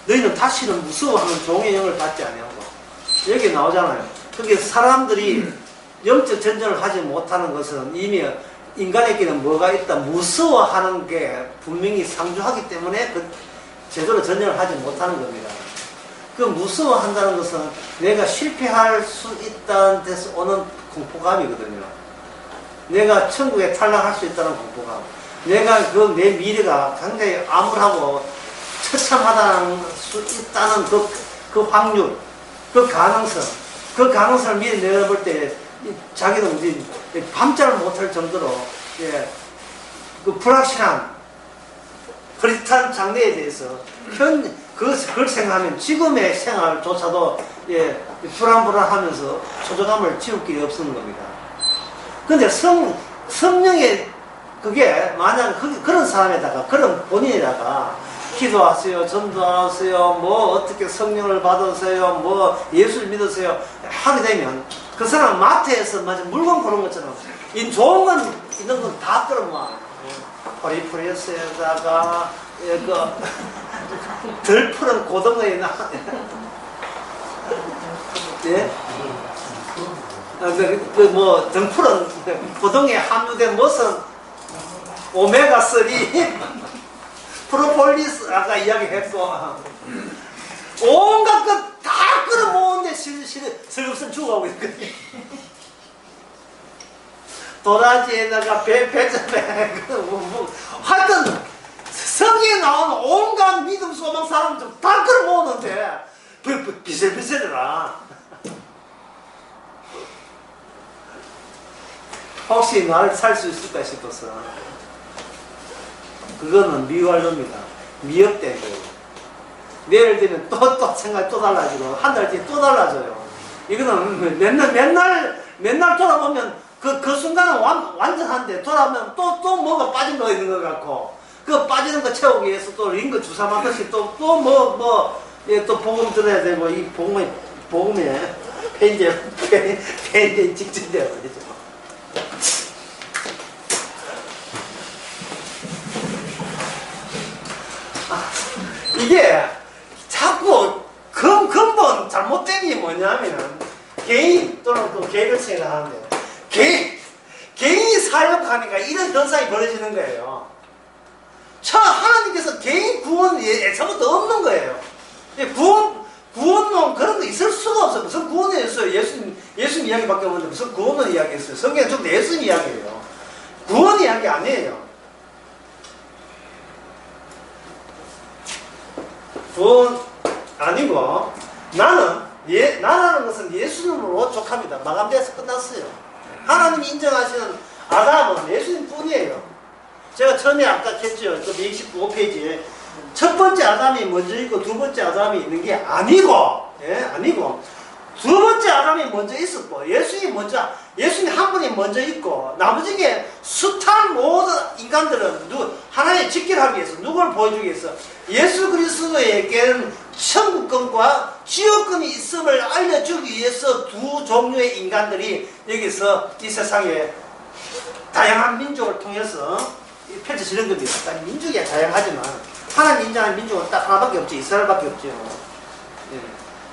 너희는 다시는 무서워하는 종의 영을 받지 아니하고. 여기 나오잖아요. 그게 사람들이 영적 전쟁을 하지 못하는 것은 이미 인간에게는 뭐가 있다, 무서워하는 게 분명히 상주하기 때문에 그 제대로 전쟁을 하지 못하는 겁니다. 그 무서워한다는 것은 내가 실패할 수 있다는 데서 오는 공포감이거든요. 내가 천국에 탈락할 수 있다는 공포감. 내가 내 미래가 굉장히 암울하고 처참하다는 수 있다는 그 확률, 그 가능성을 미리 내려볼 때 자기는 이제 밤잠을 못할 정도로 그 불확실한 흐릿한 장래에 대해서 그걸 생각하면 지금의 생활조차도 불안불안하면서 초조감을 지울 길이 없는 겁니다. 근데 성령의 그게 만약 그런 사람에다가, 그런 본인에다가 기도하세요, 전도하세요, 뭐 어떻게 성령을 받으세요, 뭐 예수를 믿으세요 하게 되면 그 사람 마트에서 마치 물건 고른 것처럼 이 좋은 건 있는 건 다 끌어모아. 포리프레스에다가 덜 푸른 고등어에 예? 덜 푸른 고등어에 함유된 무슨 오메가3 프로폴리스 아까 이야기했고 온갖 것 다 끌어모으는데 슬슬 죽어가고 있거든요. 도라지에다가 배점에 하여튼 성경에 나오는 온갖 믿음 소망 사람 좀 다 끌어모으는데 비슷비슷해라. 혹시 나를 살 수 있을까 싶어서. 그거는 미완료입니다. 미흡된 거예요. 내일 되면 또 생각이 또 달라지고, 한 달 뒤에 또 달라져요. 이거는 맨날 돌아보면 그 순간은 완전한데 돌아보면 또 뭐가 빠진 거 있는 것 같고, 그 빠지는 거 채우기 위해서 또 링거 주사 맞듯이 또 복음 들어야 되고, 이 복음에 펜제 직전돼야 되죠. 이게 자꾸 근본 잘못된 게 뭐냐면 개인 또는 또 계획을 생각하는데 개인이 사역하니까 이런 현상이 벌어지는 거예요. 하나님께서 개인 구원 예전부터 없는 거예요. 구원론 그런 거 있을 수가 없어요. 무슨 구원이 있어요? 예수님 이야기밖에 없는데 무슨 구원론 이야기했어요? 성경은 좀 예수님 이야기예요. 구원 이야기 아니에요. 구원 아니고 나라는 것은 예수님으로 족합니다. 마감돼서 끝났어요. 하나님이 인정하시는 아담은 예수님 뿐이에요. 제가 처음에 아까 했죠. 그 125페이지에 첫 번째 아담이 먼저 있고 두 번째 아담이 있는 게 아니고 두 번째 아담이 먼저 있었고 예수님 한 분이 먼저 있고 나머지게 숱한 모든 인간들은 하나님의 직결하기 위해서 누구를 보여주기 위해서 예수 그리스도에게는 천국권과 지옥권이 있음을 알려주기 위해서 두 종류의 인간들이 여기서 이 세상에 다양한 민족을 통해서 펼쳐지는 겁니다. 그러니까 민족이 다양하지만 하나님 인정하는 민족은 딱 하나밖에 없죠. 이스라엘밖에 없죠. 예.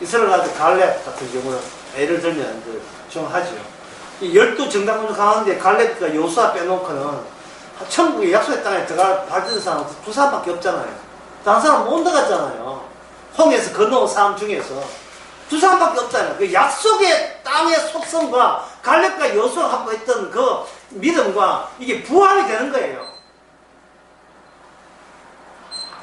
이스라엘 같은 갈렙 같은 경우는 예를 들면 정하죠. 이 12정탐꾼 가운데 갈렙과 여호수아 빼놓고는 천국의 약속의 땅에 들어갈 받은 사람은 두 사람밖에 없잖아요. 다른 사람 못 들어갔잖아요. 홍해에서 건너온 사람 중에서 두 사람밖에 없잖아요. 그 약속의 땅의 속성과 갈렙과 여호수아가 갖고 있던 그 믿음과 이게 부합이 되는 거예요.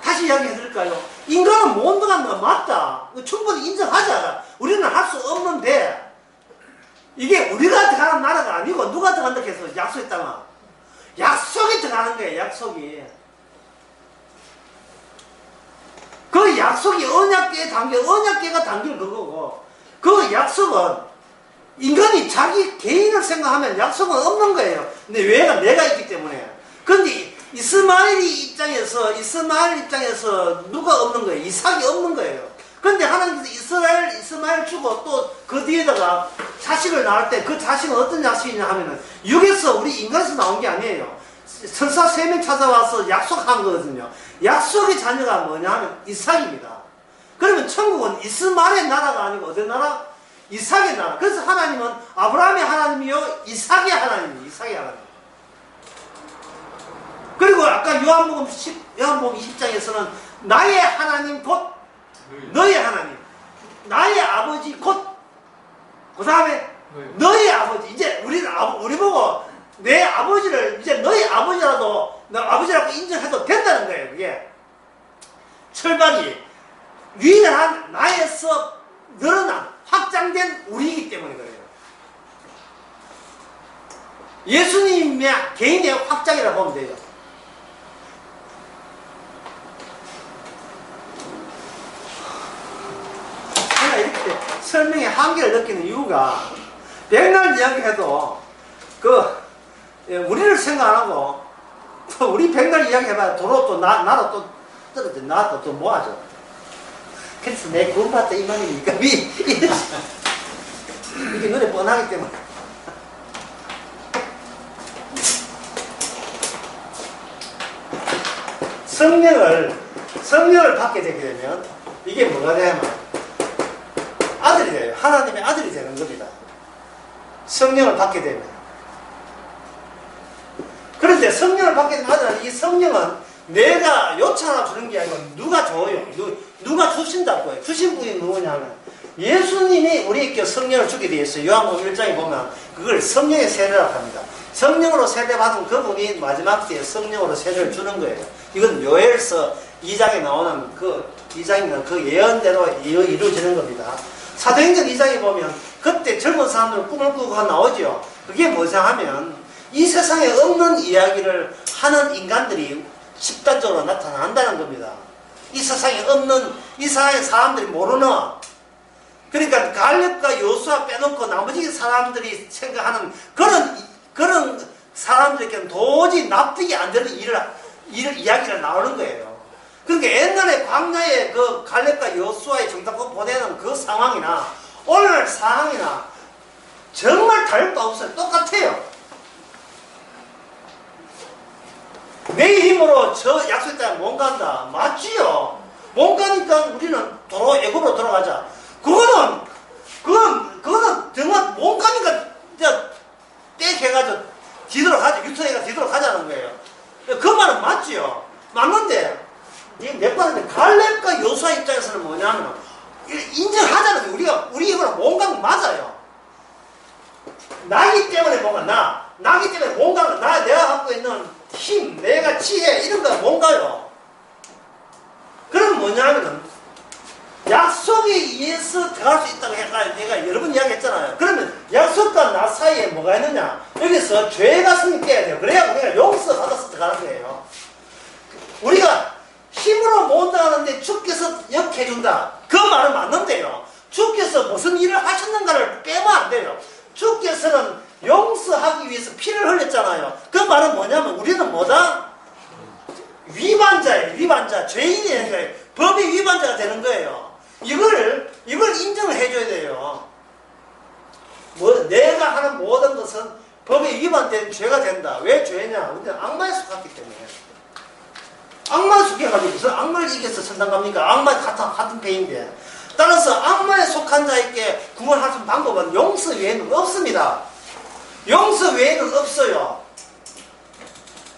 다시 이야기해 드릴까요? 인간은 못 들어가는 건 맞다. 충분히 인정하자. 우리는 할 수 없는데 이게 우리가 들어가는 나라가 아니고 누가 들어간다 해서 약속의 땅은 약속이 들어가는 거예요. 약속이. 그 약속이 언약궤에 언약궤가 담길 그거고, 그 약속은 인간이 자기 개인을 생각하면 약속은 없는 거예요. 근데 왜가 내가 있기 때문에. 근데 이스마엘 입장에서 누가 없는 거예요? 이삭이 없는 거예요. 근데 하나님께서 이스마엘 주고 또 그 뒤에다가 자식을 낳을 때 그 자식은 어떤 자식이냐 하면은 육에서 우리 인간에서 나온 게 아니에요. 천사 3명 찾아와서 약속한 거거든요. 약속의 자녀가 뭐냐 하면 이삭입니다. 그러면 천국은 이스마엘의 나라가 아니고 어떤 나라? 이삭의 나라. 그래서 하나님은 아브라함의 하나님이요 이삭의 하나님이에요. 이삭의 하나님. 그리고 아까 요한복음 20장에서는 나의 하나님 곧 너의 하나님, 나의 아버지 곧 그 다음에 너의 아버지. 이제 우리 보고 내 아버지를 이제 너의 아버지라도 너 아버지라고 인정해도 된다는 거예요. 그게 철반이 위대한 나에서 늘어난 확장된 우리이기 때문에 그래요. 예수님의 개인의 확장이라고 보면 돼요. 제가 이렇게 설명의 한계를 느끼는 이유가 백날 이야기해도 우리를 생각 안 하고 또 우리 백날 이야기해봐야 도로 또 나로 또 떨어져. 나도 또 모아져. 그래서 내 구원받다 이만이니까 이게 눈에 뻔하기 때문에. 성령을 받게 되게 되면 이게 뭐가 되냐면 아들이 돼요. 하나님의 아들이 되는 겁니다. 성령을 받게 되면. 그런데 성령을 받게 되면 아들은 이 성령은 내가 요청하라 주는 게 아니고 누가 줘요. 누가 주신다고 해요. 주신 분이 누구냐면 예수님이 우리에게 성령을 주게 되어 있어요. 요한복음 1장에 보면 그걸 성령의 세례라고 합니다. 성령으로 세례받은 그분이 마지막 때에 성령으로 세례를 주는 거예요. 이건 요엘서 2장에 나오는 그 2장이면 그 예언대로 이루어지는 겁니다. 사도행전 2장에 보면 그때 젊은 사람들은 꿈을 꾸고 나오죠. 그게 뭐냐 하면 이 세상에 없는 이야기를 하는 인간들이 집단적으로 나타난다는 겁니다. 이 세상에 없는, 이 세상에 사람들이 모르는, 그러니까 갈렙과 여호수아 빼놓고 나머지 사람들이 생각하는 그런 사람들에게는 도저히 납득이 안 되는 이야기가 나오는 거예요. 그러니까 옛날에 광야에 그 갈렙과 여호수아의 정탐꾼 보내는 그 상황이나 오늘 상황이나 정말 다를 바 없어요. 똑같아요. 내 힘으로 저 약속의 땅에 못 간다. 맞지요? 못 가니까 우리는 도로 애굽으로 들어가자. 그거는 정말 못 가니까 땡 해가지고 뒤돌아 가자. 유턴해가 뒤돌아 가자는 거예요. 그 말은 맞지요? 맞는데 몇 번인데 갈렙과 여호수아 입장에서는 뭐냐면 인정하자는 거예요. 우리 힘으로 못 간 건 맞아요. 나기 때문에 못 가. 나기 때문에 못 가는 내가 갖고 있는 힘, 내가 지혜 이런 거 뭔가요? 그럼 뭐냐면은 약속에 의해서 들어갈 수 있다고 내가 여러 번 이야기했잖아요. 그러면 약속과 나 사이에 뭐가 있느냐? 여기서 죄가 성립돼야 돼요. 그래야 우리가 용서 받아서 들어가는 거예요. 우리가 힘으로 못 나가는데 주께서 역해준다. 그 말은 맞는데요. 주께서 무슨 일을 하셨는가를 빼면 안 돼요. 주께서는 용서하기 위해서 피를 흘렸잖아요. 그 말은 뭐냐면 우리는 뭐다? 위반자예요. 위반자. 죄인이 거예요. 법의 위반자가 되는 거예요. 이걸 인정을 해줘야 돼요. 내가 하는 모든 것은 법에 위반된 죄가 된다. 왜 죄냐? 우리는 악마에 속았기 때문에. 악마에 속해가지고 무슨 악마를 이겨서 천당 갑니까? 악마의 같은 패인데. 따라서 악마에 속한 자에게 구원할 수 있는 방법은 용서 외에는 없습니다. 용서 외에는 없어요.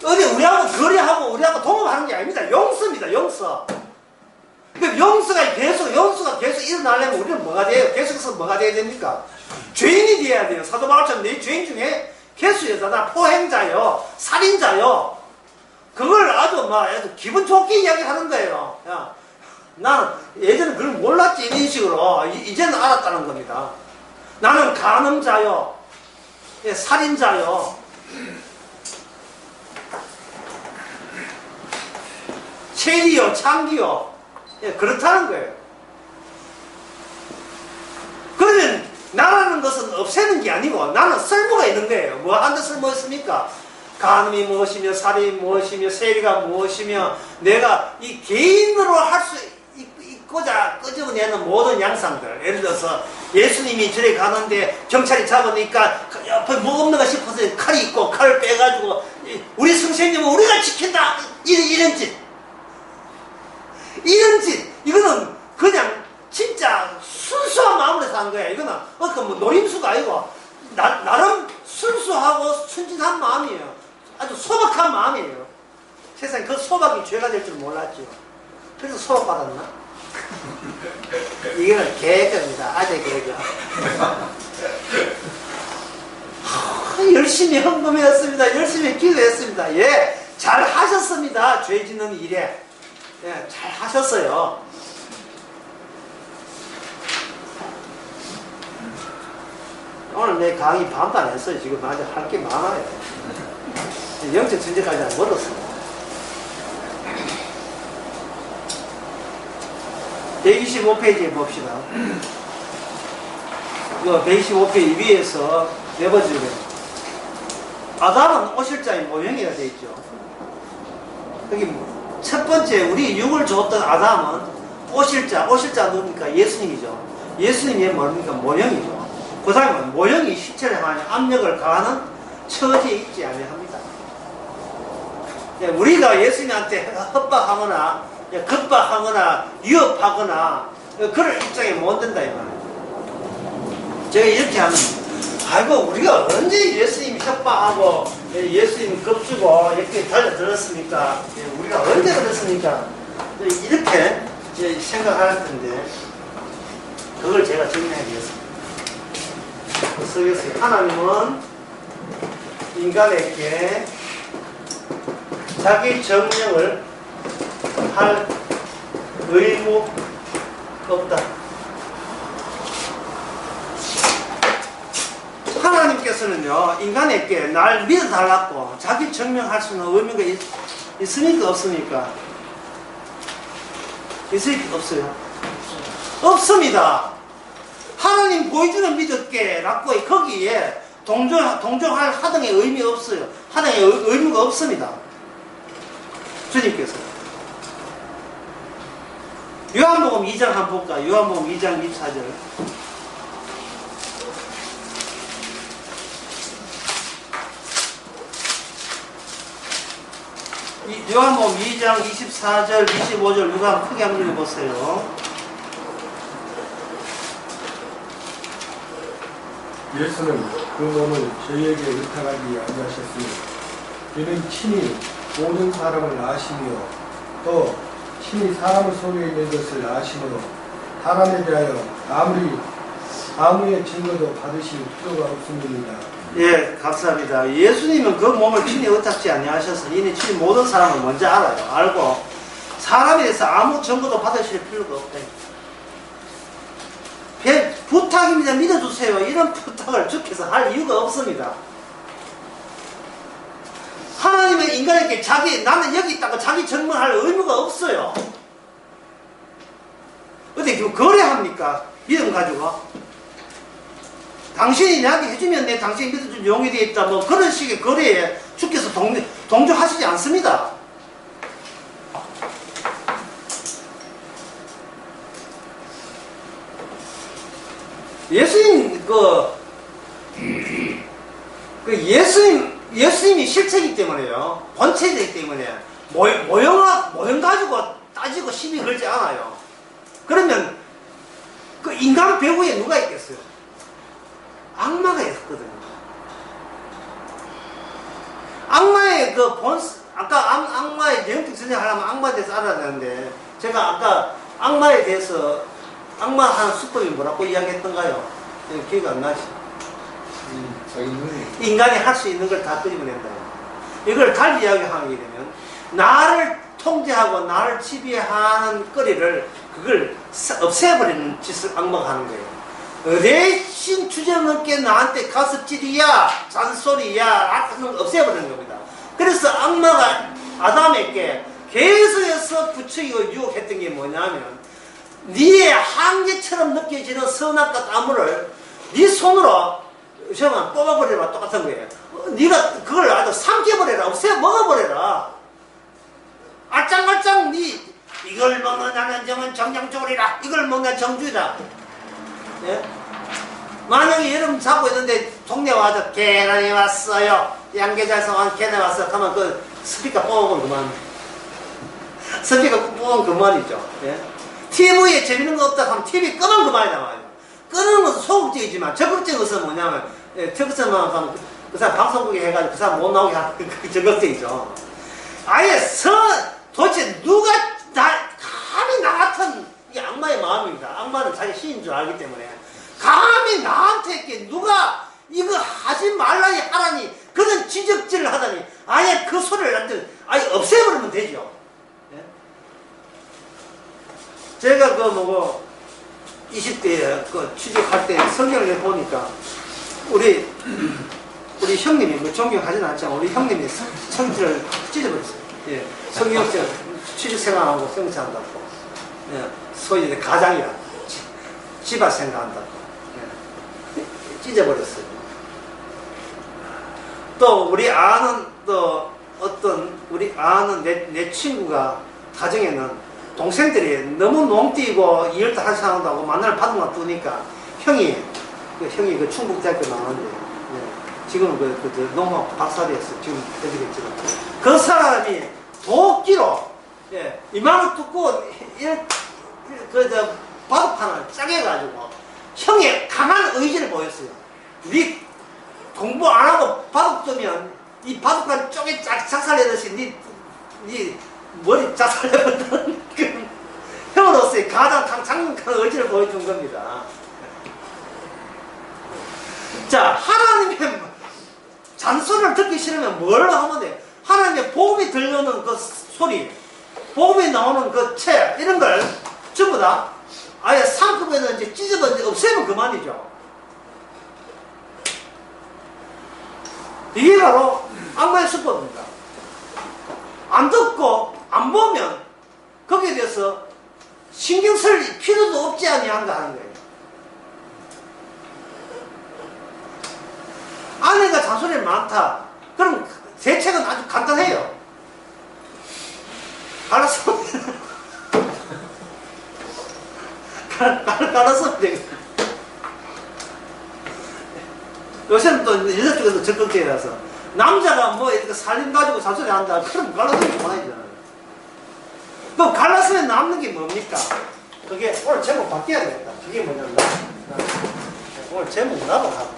어디 우리하고 거래하고 우리하고 동업하는 게 아닙니다. 용서입니다. 용서. 그러니까 용서가 계속 일어나려면 우리는 뭐가 돼요? 계속해서 뭐가 돼야 됩니까? 죄인이 돼야 돼요. 사도 바울처럼 내 죄인 중에 개수여자다, 포행자요, 살인자요. 그걸 아주 기분 좋게 이야기하는 거예요. 야, 나는 예전에 그걸 몰랐지 이런 식으로 이제는 알았다는 겁니다. 나는 간음자요, 예, 살인자요, 체리요, 창기요, 예, 그렇다는 거예요. 그러면 나라는 것은 없애는 게 아니고 나는 쓸모가 있는 거예요. 뭐 한데 쓸모 있습니까? 간음이 무엇이며 살인이 무엇이며 세리가 무엇이며 내가 이 개인으로 할 수 있고자 끄집어내는 모든 양상들. 예를 들어서 예수님이 절에 가는데 경찰이 잡으니까 옆에 뭐 없는가 싶어서 칼이 있고 칼을 빼가지고 우리 선생님은 우리가 지킨다 이런 짓, 이거는 그냥 진짜 순수한 마음으로 사는 거야. 이거는 뭐 노림수가 아니고 나름 순수하고 순진한 마음이에요. 아주 소박한 마음이에요. 세상에 그 소박이 죄가 될 줄 몰랐죠. 그래서 소박받았나? 이거는 계획입니다. 아재 계획이야. 열심히 헌금했습니다. 열심히 기도했습니다. 예, 잘 하셨습니다. 죄 짓는 일에. 예, 잘 하셨어요. 오늘 내 강의 반도 안 했어요. 지금 아직 할 게 많아요. 영적 전제까지 안 얻었어요. 125페이지에 봅시다. 125페이지 위에서 네 번째 줄에 아담은 오실자의 모형이라 되어 있죠. 여기 첫 번째 우리 육을 줬던 아담은 오실자 누굽니까? 예수님이죠. 예수님이 뭡니까? 모형이죠. 그 사람은 모형이 시체를 향하여 압력을 가하는 처지에 있지 아니합니다. 우리가 예수님한테 협박하거나 급박하거나 위협하거나 그럴 입장에 못 된다 이 말이에요. 제가 이렇게 하면 아이고 우리가 언제 예수님 협박하고 예수님 겁주고 이렇게 달려들었습니까? 우리가 언제 그랬습니까? 이렇게 생각할 텐데 그걸 제가 정리하겠습니다. 그래서 하나님은 인간에게 자기 정령을 할 의무 없다. 하나님께서는요 인간에게 날 믿어달라고 자기 증명할 수 있는 의무가 있습니까? 없습니까? 있습니까? 없어요? 없습니다. 하나님 보여주는 믿을게 라고 거기에 동정할 하등의 의미 없어요. 하등의 의무가 없습니다. 주님께서 요한복음 2장 한번 볼까요? 요한복음 2장 24절 요한복음 2장 24절 25절 누가 한번 크게 한번 읽어보세요. 예수는 그 몸을 저희에게 의탁하기 아니하셨으니 이는 친히 모든 사람을 아시며 또 친히 사람을 속에 있는 것을 아시므로 사람에 대하여 아무의 증거도 받으실 필요가 없습니다. 예, 감사합니다. 예수님은 그 몸을 친히 의탁지 아니하셨으니 이는 친히 모든 사람을 먼저 알아요. 알고 사람에 대해서 아무 증거도 받으실 필요가 없다. 부탁입니다. 믿어주세요. 이런 부탁을 주께서 할 이유가 없습니다. 하나님은 인간에게 나는 여기 있다고 자기 증명할 의무가 없어요. 어디 거래합니까? 믿음 가지고. 당신이 나한테 해주면 내 당신이 믿어줄 용이 되어 있다. 뭐 그런 식의 거래에 주께서 동조하시지 않습니다. 예수님 예수님이 실체이기 때문에요. 본체이기 때문에 모형 가지고 따지고 시비 걸지 않아요. 그러면 그 인간 배후에 누가 있겠어요? 악마가 있었거든요. 악마의 아까 악마의 영적 전쟁하려면 악마에 대해서 알아야 되는데, 제가 아까 악마에 대해서, 악마 하는 수법이 뭐라고 이야기했던가요? 기억이 안 나시? 자기 눈이 인간이 할 수 있는 걸 다 끄집어낸다. 이걸 달리 이야기하게 되면, 나를 통제하고 나를 지배하는 거리를, 그걸 없애버리는 짓을 악마가 하는 거예요. 내신 주제넘게 나한테 가습질이야, 잔소리야, 없애버리는 겁니다. 그래서 악마가 아담에게 계속해서 부추기고 유혹했던 게 뭐냐면, 네의 한계처럼 느껴지는 선악과 나무를 네 손으로 저만 뽑아버리라 똑같은 거예요. 네가 그걸 아주 삼켜버려라, 없애 먹어버려라. 알짱알짱 이걸 먹는 나는 정은 정정주의라, 이걸 먹는 정주의라. 예? 만약에 여러분 자고 있는데 동네 와서 계란이 왔어요, 양계장에서 온 계란이 왔어 하면 그 스피커 뽑으면 그만. 스피커 뽑으면 그만이죠. 예? TV에 재밌는 거 없다 하면 TV 끄면 그만이다 말이야. 끄는 것은 소극적이지만 적극적인 것은 뭐냐면, 적극적만 하면 그 사람 방송국에 해가지고 그 사람 못 나오게 하는 그 적극적이죠. 아예 도대체 누가 감히 나 같은, 이게 악마의 마음입니다. 악마는 자기 신인 줄 알기 때문에 감히 나한테 이렇게 누가 이거 하지 말라니 하라니 그런 지적질을 하다니, 아예 그 소리를 아예 없애버리면 되죠. 예? 제가 20대에 취직할 때 성경을 보니까 우리 형님이 존경하진 않지만 우리 형님이 성질을 찢어버렸어요. 예. 성경적 취직 생활하고 성취한다고. 예. 소위 이제 가장이라 집안 생각한다고. 예. 찢어버렸어요. 또 우리 아는 내 친구가 가정에는 동생들이 너무 농뛰고 일도 하지 않는다고 만날 받은가 보니까 형이 그 충북대학교 나왔는데, 예, 지금은 농업 박사되었어요. 지금 되겠지만 그 사람이 도끼로, 예, 이만한 두꺼운 바둑판을 짜게 해가지고 형의 강한 의지를 보였어요. 네 공부 안 하고 바둑 두면 이 바둑판 쪼개 작살내듯이 네 머리 작살내버리는 그 형으로서의 가장 강력한 의지를 보여준 겁니다. 자, 하나님의 잔소리를 듣기 싫으면 뭘 하면 돼? 하나님의 복음이 들려오는 그 소리, 복음이 나오는 그 체, 이런 걸 전부 다 아예 상급에는 찢어버리지 없애면 그만이죠. 이게 바로 악마의 수법입니다. 안 듣고 안 보면 거기에 대해서 신경 쓸 필요도 없지 아니한가 하는 거예요. 아내가 잔소리 많다. 그럼 대책은 아주 간단해요. 갈아서 갈아서 되겠다. 요새는 또 여자 쪽에서 적극적이라서 남자가 뭐 이렇게 살림 가지고 잔소리 한다. 그럼 갈라서 그만이잖아요. 그럼 갈라서면 남는 게 뭡니까? 그게 오늘 제목 바뀌어야 되겠다. 그게 뭐냐면 오늘 제목 나도 하고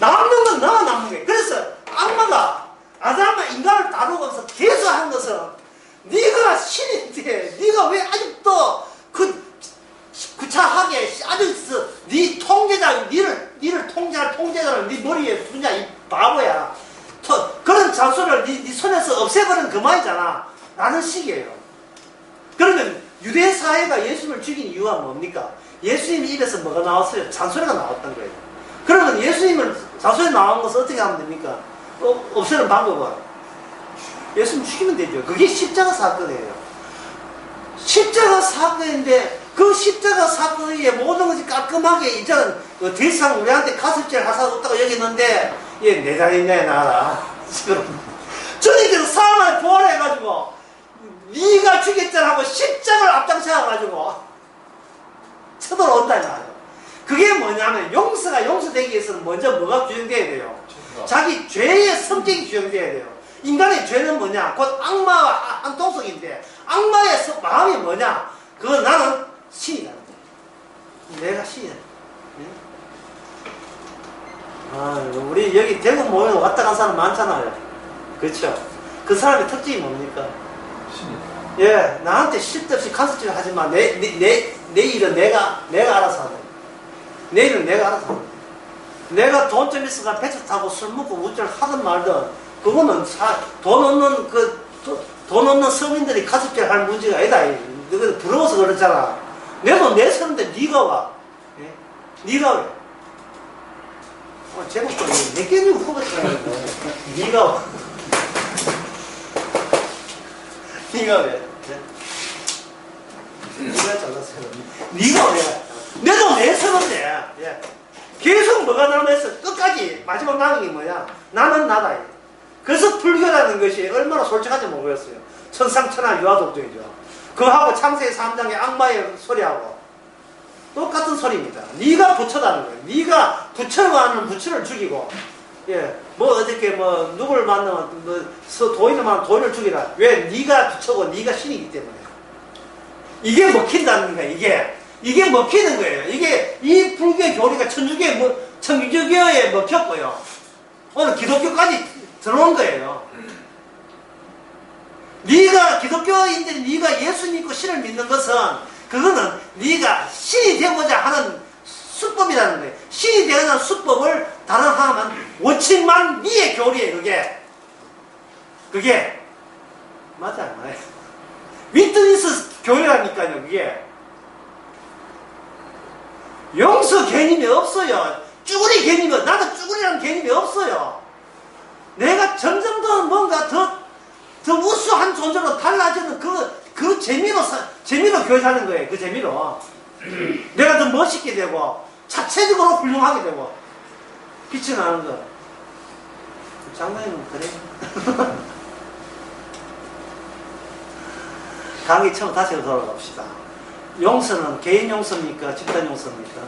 남는 건 나가 남는 거예요. 그래서 악마가 아담과 인간을 다루면서 계속 한 것은 네가 신인데 네가 왜 아직도 구차하게 아직도 네 통제자, 니를 통제할 통제자를 네 머리에 두냐 이 바보야. 그런 잔소리를 네 손에서 없애버리는 그만이잖아 라는 식이에요. 그러면 유대 사회가 예수님을 죽인 이유가 뭡니까? 예수님 입에서 뭐가 나왔어요? 잔소리가 나왔던 거예요. 그러면 예수님을 잔소리 나온 것을 어떻게 하면 됩니까? 없애는 방법은 예수님 죽이면 되죠. 그게 십자가 사건이에요. 십자가 사건인데 그 십자가 사건의 모든 것이 깔끔하게 이제는 더 이상 우리한테 가슴질 할 사람 없다고 여겼는데 얘 내 자리냐 나라. 저희들은 사람을 부활해가지고 네가 죽였잖아 하고 십자가를 앞장서가지고 쳐들어온다 이 말이에요. 그게 뭐냐면 용서가 용서되기 위해서는 먼저 뭐가 규정돼야 돼요? 자기 죄의 성격이 규정돼야 돼요. 인간의 죄는 뭐냐? 곧 악마와 한 동석인데 악마의 마음이 뭐냐? 그건 나는 신이다. 내가 신이다. 우리 여기 대구 모여 왔다 간 사람 많잖아요. 그렇죠? 그 사람의 특징이 뭡니까? 예, 나한테 쓸데없이 간섭질 하지 마. 내 일은 내가 알아서 하네. 내 일은 내가 알아서 하네. 내가 돈 좀 있어가 배차 타고 술 먹고 우절 하든 말든 그거는 돈 없는 서민들이 간섭질 할 문제가 아니다. 너가 부러워서 그렇잖아. 내도 내 서는데 네가 와. 예? 네가 왜? 제목 몇 개는 후보잖아. 네가 와. 네가 왜? 네가 잘났어요. 네가 왜? 내도 내 서는데. 예. 계속 뭐가 남아있어? 끝까지 마지막 남은 게 뭐야? 나는 나다. 그래서 불교라는 것이 얼마나 솔직한지 모르겠어요. 천상천하 유아독존이죠. 그하고 창세기 3장의 악마의 소리하고 똑같은 소리입니다. 네가 부처다는 거예요. 네가 부처를 하는 부처를 죽이고, 예, 뭐 어저께 뭐 누구를 만나면 도인을 만나면 도인을 죽이라. 왜? 네가 부처고 네가 신이기 때문에. 이게 먹힌다는 거야. 이게 먹히는 거예요. 이게 이 불교 교리가 천주교에 먹혔고요. 오늘 기독교까지 들어온 거예요. 네가 기독교인들이 네가 예수 믿고 신을 믿는 것은 그거는 네가 신이 되고자 하는 수법이라는 거예요. 신이 되는 수법을 다른 하나만 원칙만 네의 교리예요. 그게 맞아 안 맞아요? 윈트니스 교회라니까요. 그게 용서 개념이 없어요. 쭈구리 개념이, 나도 쭈구리라는 개념이 없어요. 내가 점점 더 뭔가 더 우수한 존재로 달라지는 그 재미로 교회 사는 거예요. 그 재미로. 내가 더 멋있게 되고, 자체적으로 훌륭하게 되고, 빛이 나는 거. 장관님은 그래. 강의 처음 다시 돌아갑시다. 용서는 개인 용서입니까? 집단 용서입니까?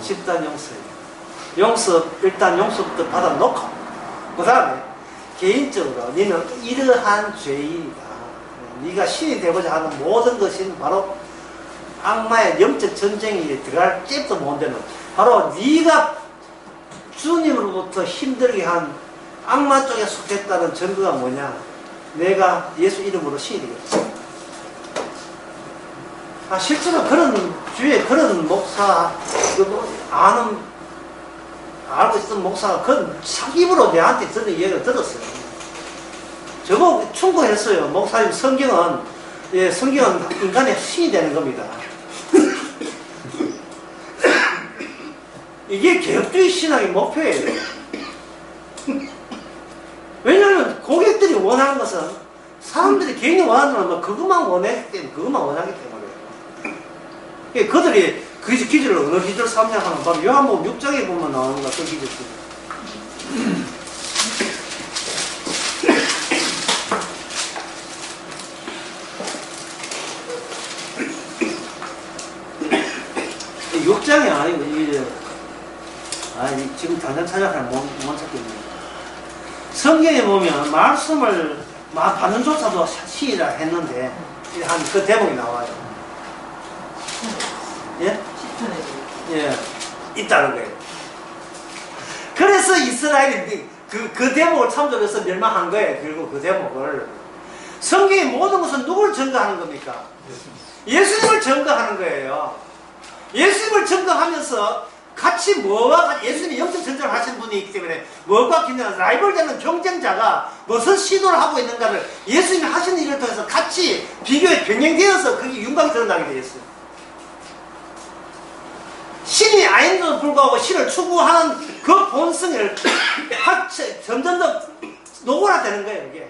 집단 용서예요. 용서, 일단 용서부터 받아놓고, 그 다음에 개인적으로 너는 이러한 죄인이다. 네가 신이 되고자 하는 모든 것이 바로 악마의 영적 전쟁에 들어갈 잽도 못 되는, 바로 네가 주님으로부터 힘들게 한 악마 쪽에 속했다는 증거가 뭐냐? 내가 예수 이름으로 신이 되겠다. 실제로 그런 주위에 그런 목사, 알고 있던 목사가 그건 자기 입으로 내한테 들은 얘기를 들었어요. 저거 충고했어요. 목사님, 성경은 인간의 신이 되는 겁니다. 이게 개혁주의 신앙의 목표예요. 왜냐하면 고객들이 원하는 것은 사람들이 개인이 원하는 건 그것만 원하기 때문에. 그들이 그 기준을 어느 기준을 삼냐 하면 바로 요한복음 6장에 보면 나오는 것 같은 기준. 이 6장이 아니고 이게 지금 당장 찾아가면 못 찾겠네요. 성경에 보면 말씀을 받는 조차도 시이라 했는데 한 그 대목이 나와요. 예? 10편에 예, 있다는 거예요. 그래서 이스라엘이 그 대목을 참조를 해서 멸망한 거예요. 결국 그 대목을. 성경의 모든 것은 누굴 증거하는 겁니까? 예수님을 증거하는 거예요. 예수님을 증거하면서 같이 예수님이 영적 전쟁을 하신 분이 있기 때문에 뭐가 기냐, 라이벌 되는 경쟁자가 무슨 시도를 하고 있는가를 예수님이 하신 일을 통해서 같이 비교에 병행되어서 그게 윤곽이 드러나게 되었어요. 신이 아닌데도 불구하고 신을 추구하는 그 본성을 점점 더 노골화되는 거예요, 이게.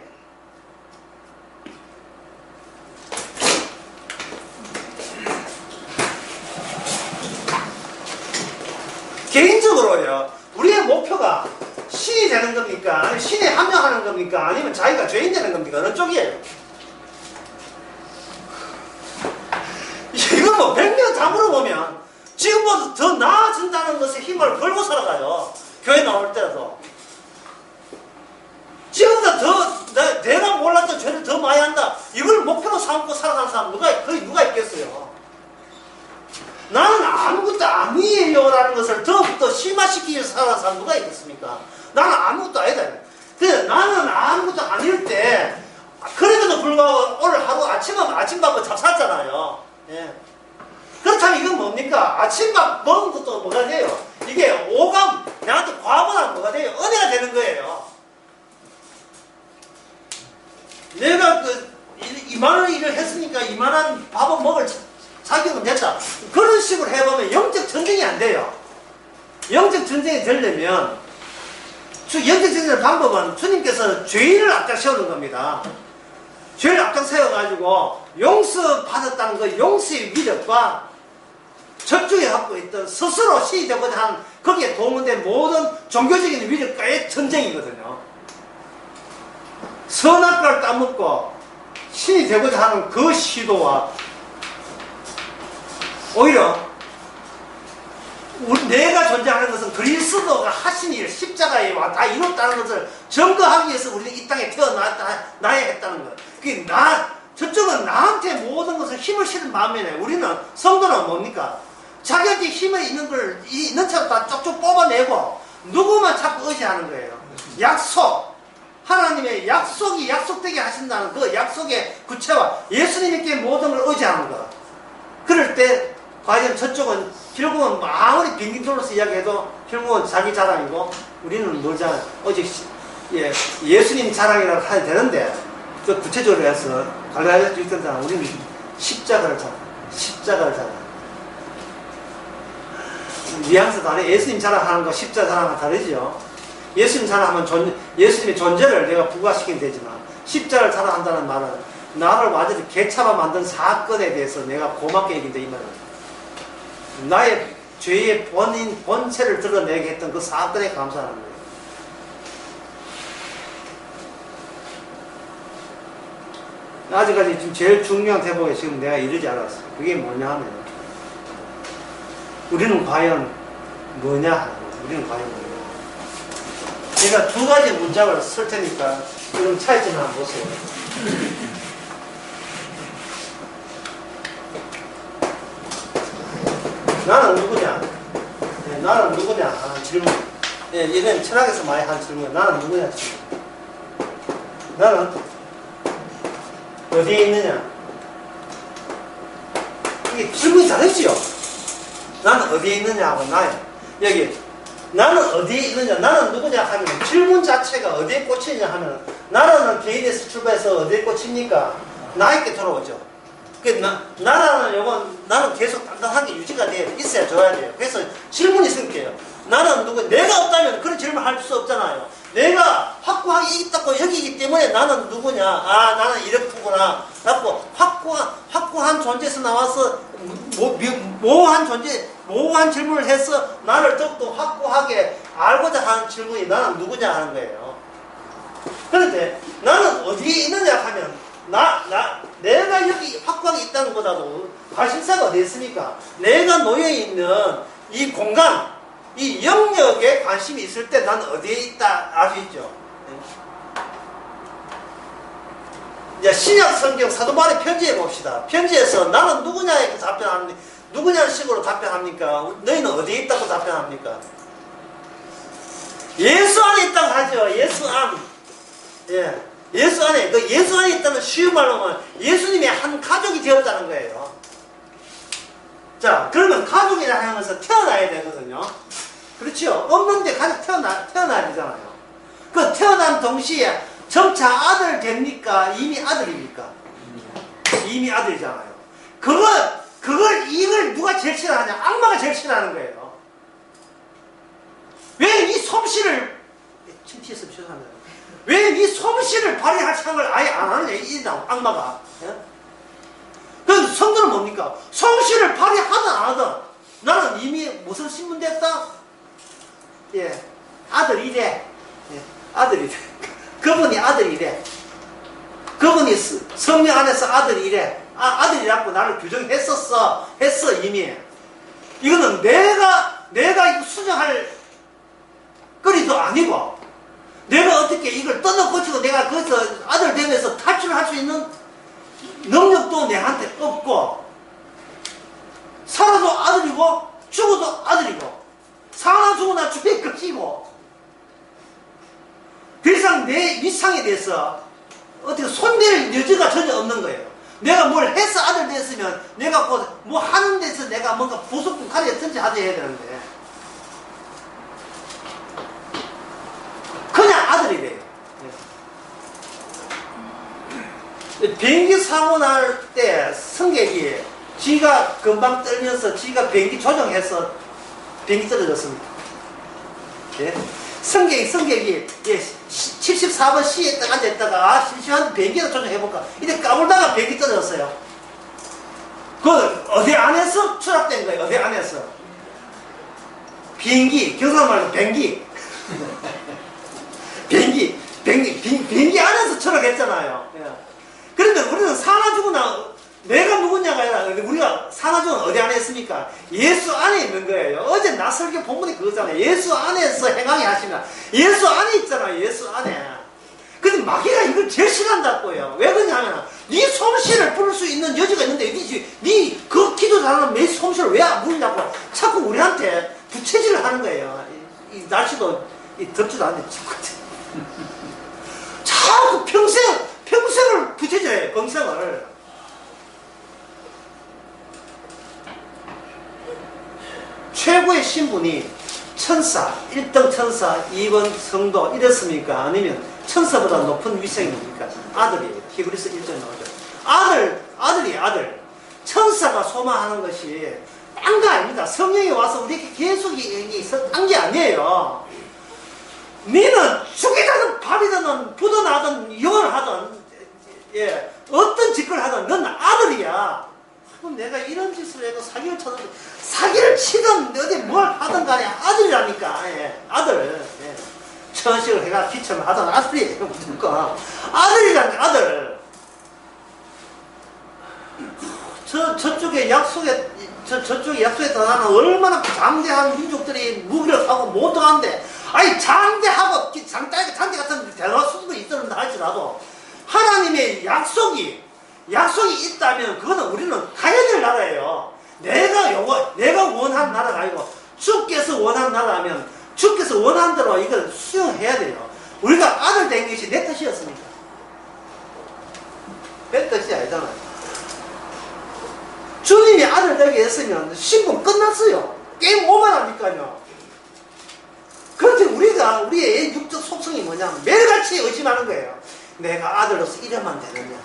개인적으로요, 우리의 목표가 신이 되는 겁니까? 아니면 신에 합력하는 겁니까? 아니면 자기가 죄인 되는 겁니까? 어느 쪽이에요? 이거 뭐 100명 다 물어보면 지금보다 더 나아진다는 것에 힘을 걸고 살아가요. 교회 나올 때도. 지금보다 내가 몰랐던 죄를 더 많이 한다. 이걸 목표로 삼고 살아가는 사람 거의 누가 있겠어요? 나는 아무것도 아니에요라는 것을 더욱더 심화시키기 위해서 살아가는 사람 누가 있겠습니까? 나는 아무것도 아니다. 근데 나는 아무것도 아닐 때, 그래도 불구하고 오늘 하루 아침밥을 잘 샀잖아요. 예. 그렇다면 이건 뭡니까? 아침밥 먹은 것도 뭐가 돼요? 이게 오감, 나한테 과보다 뭐가 돼요? 은혜가 되는 거예요. 내가 이만한 일을 했으니까 이만한 밥은 먹을 자격은 됐다. 그런 식으로 해보면 영적 전쟁이 안 돼요. 영적 전쟁이 되려면, 영적 전쟁의 방법은 주님께서 죄인을 앞장 세우는 겁니다. 죄를 앞장 세워가지고 용서받았다는 그 용서의 위력과 저쪽에 갖고 있던 스스로 신이 되고자 하는 거기에 동원된 모든 종교적인 위력과의 전쟁이거든요. 선한 걸 따먹고 신이 되고자 하는 그 시도와 오히려 내가 존재하는 것은 그리스도가 하신 일, 십자가에 와 다 이뤘다는 것을 증거하기 위해서 우리는 이 땅에 태어나야 했다는 것. 저쪽은 나한테 모든 것을 힘을 실은 마음이네. 우리는, 성도는 뭡니까? 자기한테 힘이 있는 차로 다 쪽쪽 뽑아내고, 누구만 자꾸 의지하는 거예요. 약속. 하나님의 약속이 약속되게 하신다는 그 약속의 구체와 예수님께 모든 걸 의지하는 것. 그럴 때, 과연 저쪽은 결국은 아무리 빙빙 돌려서 이야기해도 결국은 자기 자랑이고 우리는 뭐잖아요. 예수님 자랑이라고 해야 되는데 그 구체적으로 해서 갈라디아서 있던 사람 우리는 십자가를 자랑. 뉘앙스 다르. 예수님 자랑하는 거 십자가 자랑은 다르죠. 예수님 자랑하면 예수님의 존재를 내가 부각시키면 되지만 십자가를 자랑한다는 말은 나를 완전히 개차바 만든 사건에 대해서 내가 고맙게 얘기한다 이 말은. 나의 죄의 본체를 드러내게 했던 그 사건에 감사하는 거예요. 아직까지 지금 제일 중요한 대목에 지금 내가 이르지 않았어요. 그게 뭐냐 하면 우리는 과연 뭐냐? 우리는 과연 뭐냐? 제가 두 가지 문장을 쓸 테니까 그럼 차이점 한번 보세요. 나는 누구냐? 나는 누구냐? 하는 질문. 이건 철학에서 많이 하는 질문이야. 나는 누구냐? 질문. 나는 어디에 있느냐? 이게 질문이 다르지요? 나는 어디에 있느냐 하고 여기 나는 어디에 있느냐? 나는 누구냐 하면 질문 자체가 어디에 꽂히냐 하면 나라는 개인에서 출발해서 어디에 꽂힙니까? 나에게 돌아오죠. 나는 계속 당당하게 유지가 있어야 줘야 돼요. 그래서 질문이 생겨요. 나는 누구, 내가 없다면 그런 질문 할 수 없잖아요. 내가 확고하게 있다고 여기기 때문에 나는 누구냐? 나는 이렇구나. 라고 확고한 존재에서 나와서 모호한 질문을 해서 나를 더욱더 확고하게 알고자 하는 질문이 나는 누구냐 하는 거예요. 그런데 나는 어디에 있느냐 하면 내가 여기 확고하게 있다는 것보다도 관심사가 어디 있습니까? 내가 놓여있는 이 공간, 이 영역에 관심이 있을 때 나는 어디에 있다 알 수 있죠. 이제 신약 성경 사도 바울의 편지에 봅시다. 편지에서 나는 누구냐에 답변합니까? 누구냐는 식으로 답변합니까? 너희는 어디에 있다고 답변합니까? 예수 안에 있다고 하죠. 예수 안. 예수 안에, 예수 안에 있다는 쉬운 말로 하면 예수님의 한 가족이 되었다는 거예요. 자, 그러면 가족이라 하면서 태어나야 되거든요. 그렇죠? 없는데 가족 태어나야 되잖아요. 그 태어난 동시에 점차 아들 됩니까? 이미 아들입니까? 이미 아들이잖아요. 이걸 누가 제일 싫어하냐? 악마가 제일 싫어하는 거예요. 왜 이 솜씨를, 침티했으면 죄송합니다. 왜 이 솜씨를 발휘할 생각을 아예 안 하느냐, 이 악마가. 그 성도는 뭡니까? 솜씨를 발휘하든 안 하든 나는 이미 무슨 신분됐다? 아들이래. 아들이래. 그분이 아들이래. 그분이 성령 안에서 아들이래. 아들이라고 나를 규정했었어. 했어, 이미. 이거는 내가 이거 수정할 거리도 아니고, 내가 어떻게 이걸 뜯어고치고 내가 거기서 아들 되면서 탈출할 수 있는 능력도 내한테 없고, 살아도 아들이고 죽어도 아들이고, 사나 죽으나 죽을 것이고, 그 이상 내 위상에 대해서 어떻게 손댈 여지가 전혀 없는 거예요. 내가 뭘 해서 아들 됐으면 내가 곧 뭐 하는 데서 내가 뭔가 부속품 가려든지 하지 해야 되는데, 그냥 아들이래요. 비행기 사고 날 때 승객이 지가 금방 떨면서 지가 비행기 조정해서 비행기 떨어졌습니다. 예? 승객이 74번 C에 딱 앉아있다가 심심한데 비행기를 조정해볼까 이렇게 까불다가 비행기 떨어졌어요. 그건 어디 안에서 추락된 거예요. 어디 안에서. 비행기, 경상말로 비행기 비행기 안에서 추락했잖아요. 예. 그런데 우리는 사나 죽으나 내가 누구냐가 아니라 우리가 사나 죽은 어디 안에 있습니까? 예수 안에 있는 거예요. 어제 나 설교 본문이 그거잖아요. 예수 안에서 행하게 하시면 예수 안에 있잖아요. 예수 안에. 근데 마귀가 이걸 제일 싫어한다고요. 왜 그러냐면 네 솜씨를 부를 수 있는 여지가 있는데 네 그 기도 잘하는 내 솜씨를 왜 안 부르냐고 자꾸 우리한테 부채질을 하는 거예요. 이 날씨도 덥지도 않은데 자꾸 평생을 부채질해요. 평생을. 최고의 신분이 천사, 1등 천사, 2번 성도 이랬습니까? 아니면 천사보다 높은 위생입니까? 아들이에요. 히브리서 1절 나오죠. 아들. 천사가 소망하는 것이 딴 거 아닙니다. 성령이 와서 우리에게 계속 딴 게 아니에요. 너는 죽이든 밥이든 부도나든 영을 하든, 예, 어떤 짓을 하든 넌 아들이야. 그럼 내가 이런 짓을 해도 사기를 치든 어디 뭘 하든 간에 아들이라니까. 예, 아들. 예. 천식을 해가 기침을 하든 아들이에요. 무조건. 아들이라니까, 아들. 저쪽에 약속에 들어가는 얼마나 장대한 민족들이 무기를 하고 못 들어간대. 아니, 장대하고, 장대 같은 대화 수도 있었는데 할지라도, 하나님의 약속이 있다면, 그거는 우리는 가야 될 나라예요. 내가 원하는 나라가 아니고, 주께서 원하는 나라라면, 주께서 원하는 대로 이걸 수용해야 돼요. 우리가 아들 된 것이 내 뜻이었습니까? 내 뜻이 아니잖아요. 주님이 아들 되게 했으면 신분 끝났어요. 게임 오버라니까요. 그런데 우리의 육적 속성이 뭐냐면 매일같이 의심하는 거예요. 내가 아들로서 이래만 되느냐.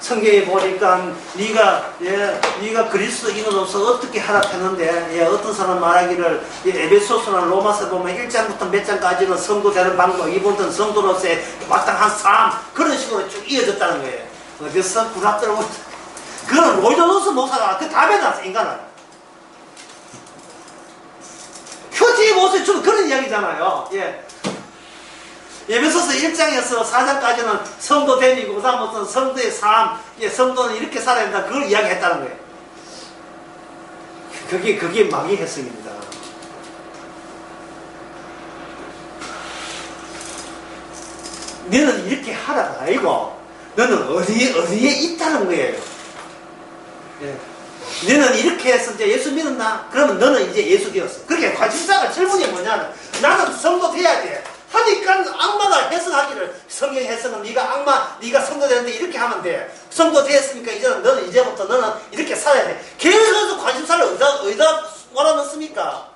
성경에 보니까 네가 그리스도인으로서 어떻게 하락했는데, 어떤 사람 말하기를 에베소서나 로마서 보면 1장부터 몇 장까지는 성도 되는 방법, 이분들은 성도로서의 마땅한 삶, 그런 식으로 쭉 이어졌다는 거예요. 어디서 구락들고 그거는 로이더노스 목사가 그 답에 나왔어. 인간은 표지의 모습이 주로 그런 이야기잖아요. 예. 에베소서 1장에서 4장까지는 성도 되니고 그 다음부터는 성도의 삶, 성도는 이렇게 살아야 된다, 그걸 이야기했다는 거예요. 그게 마귀 해석입니다. 너는 이렇게 하라가 아니고 너는 어디에 있다는 거예요. 예. 너는 이렇게 해서 이제 예수 믿었나? 그러면 너는 이제 예수 되었어. 그렇게 관심사가 질문이 뭐냐면, 나는 성도 돼야 돼 하니까 악마가 해석하기를, 성경 해석은 네가 성도 되는데 이렇게 하면 돼. 성도 되었으니까 너는 이제부터 너는 이렇게 살아야 돼. 계속해서 관심사를 어디다 몰아넣습니까?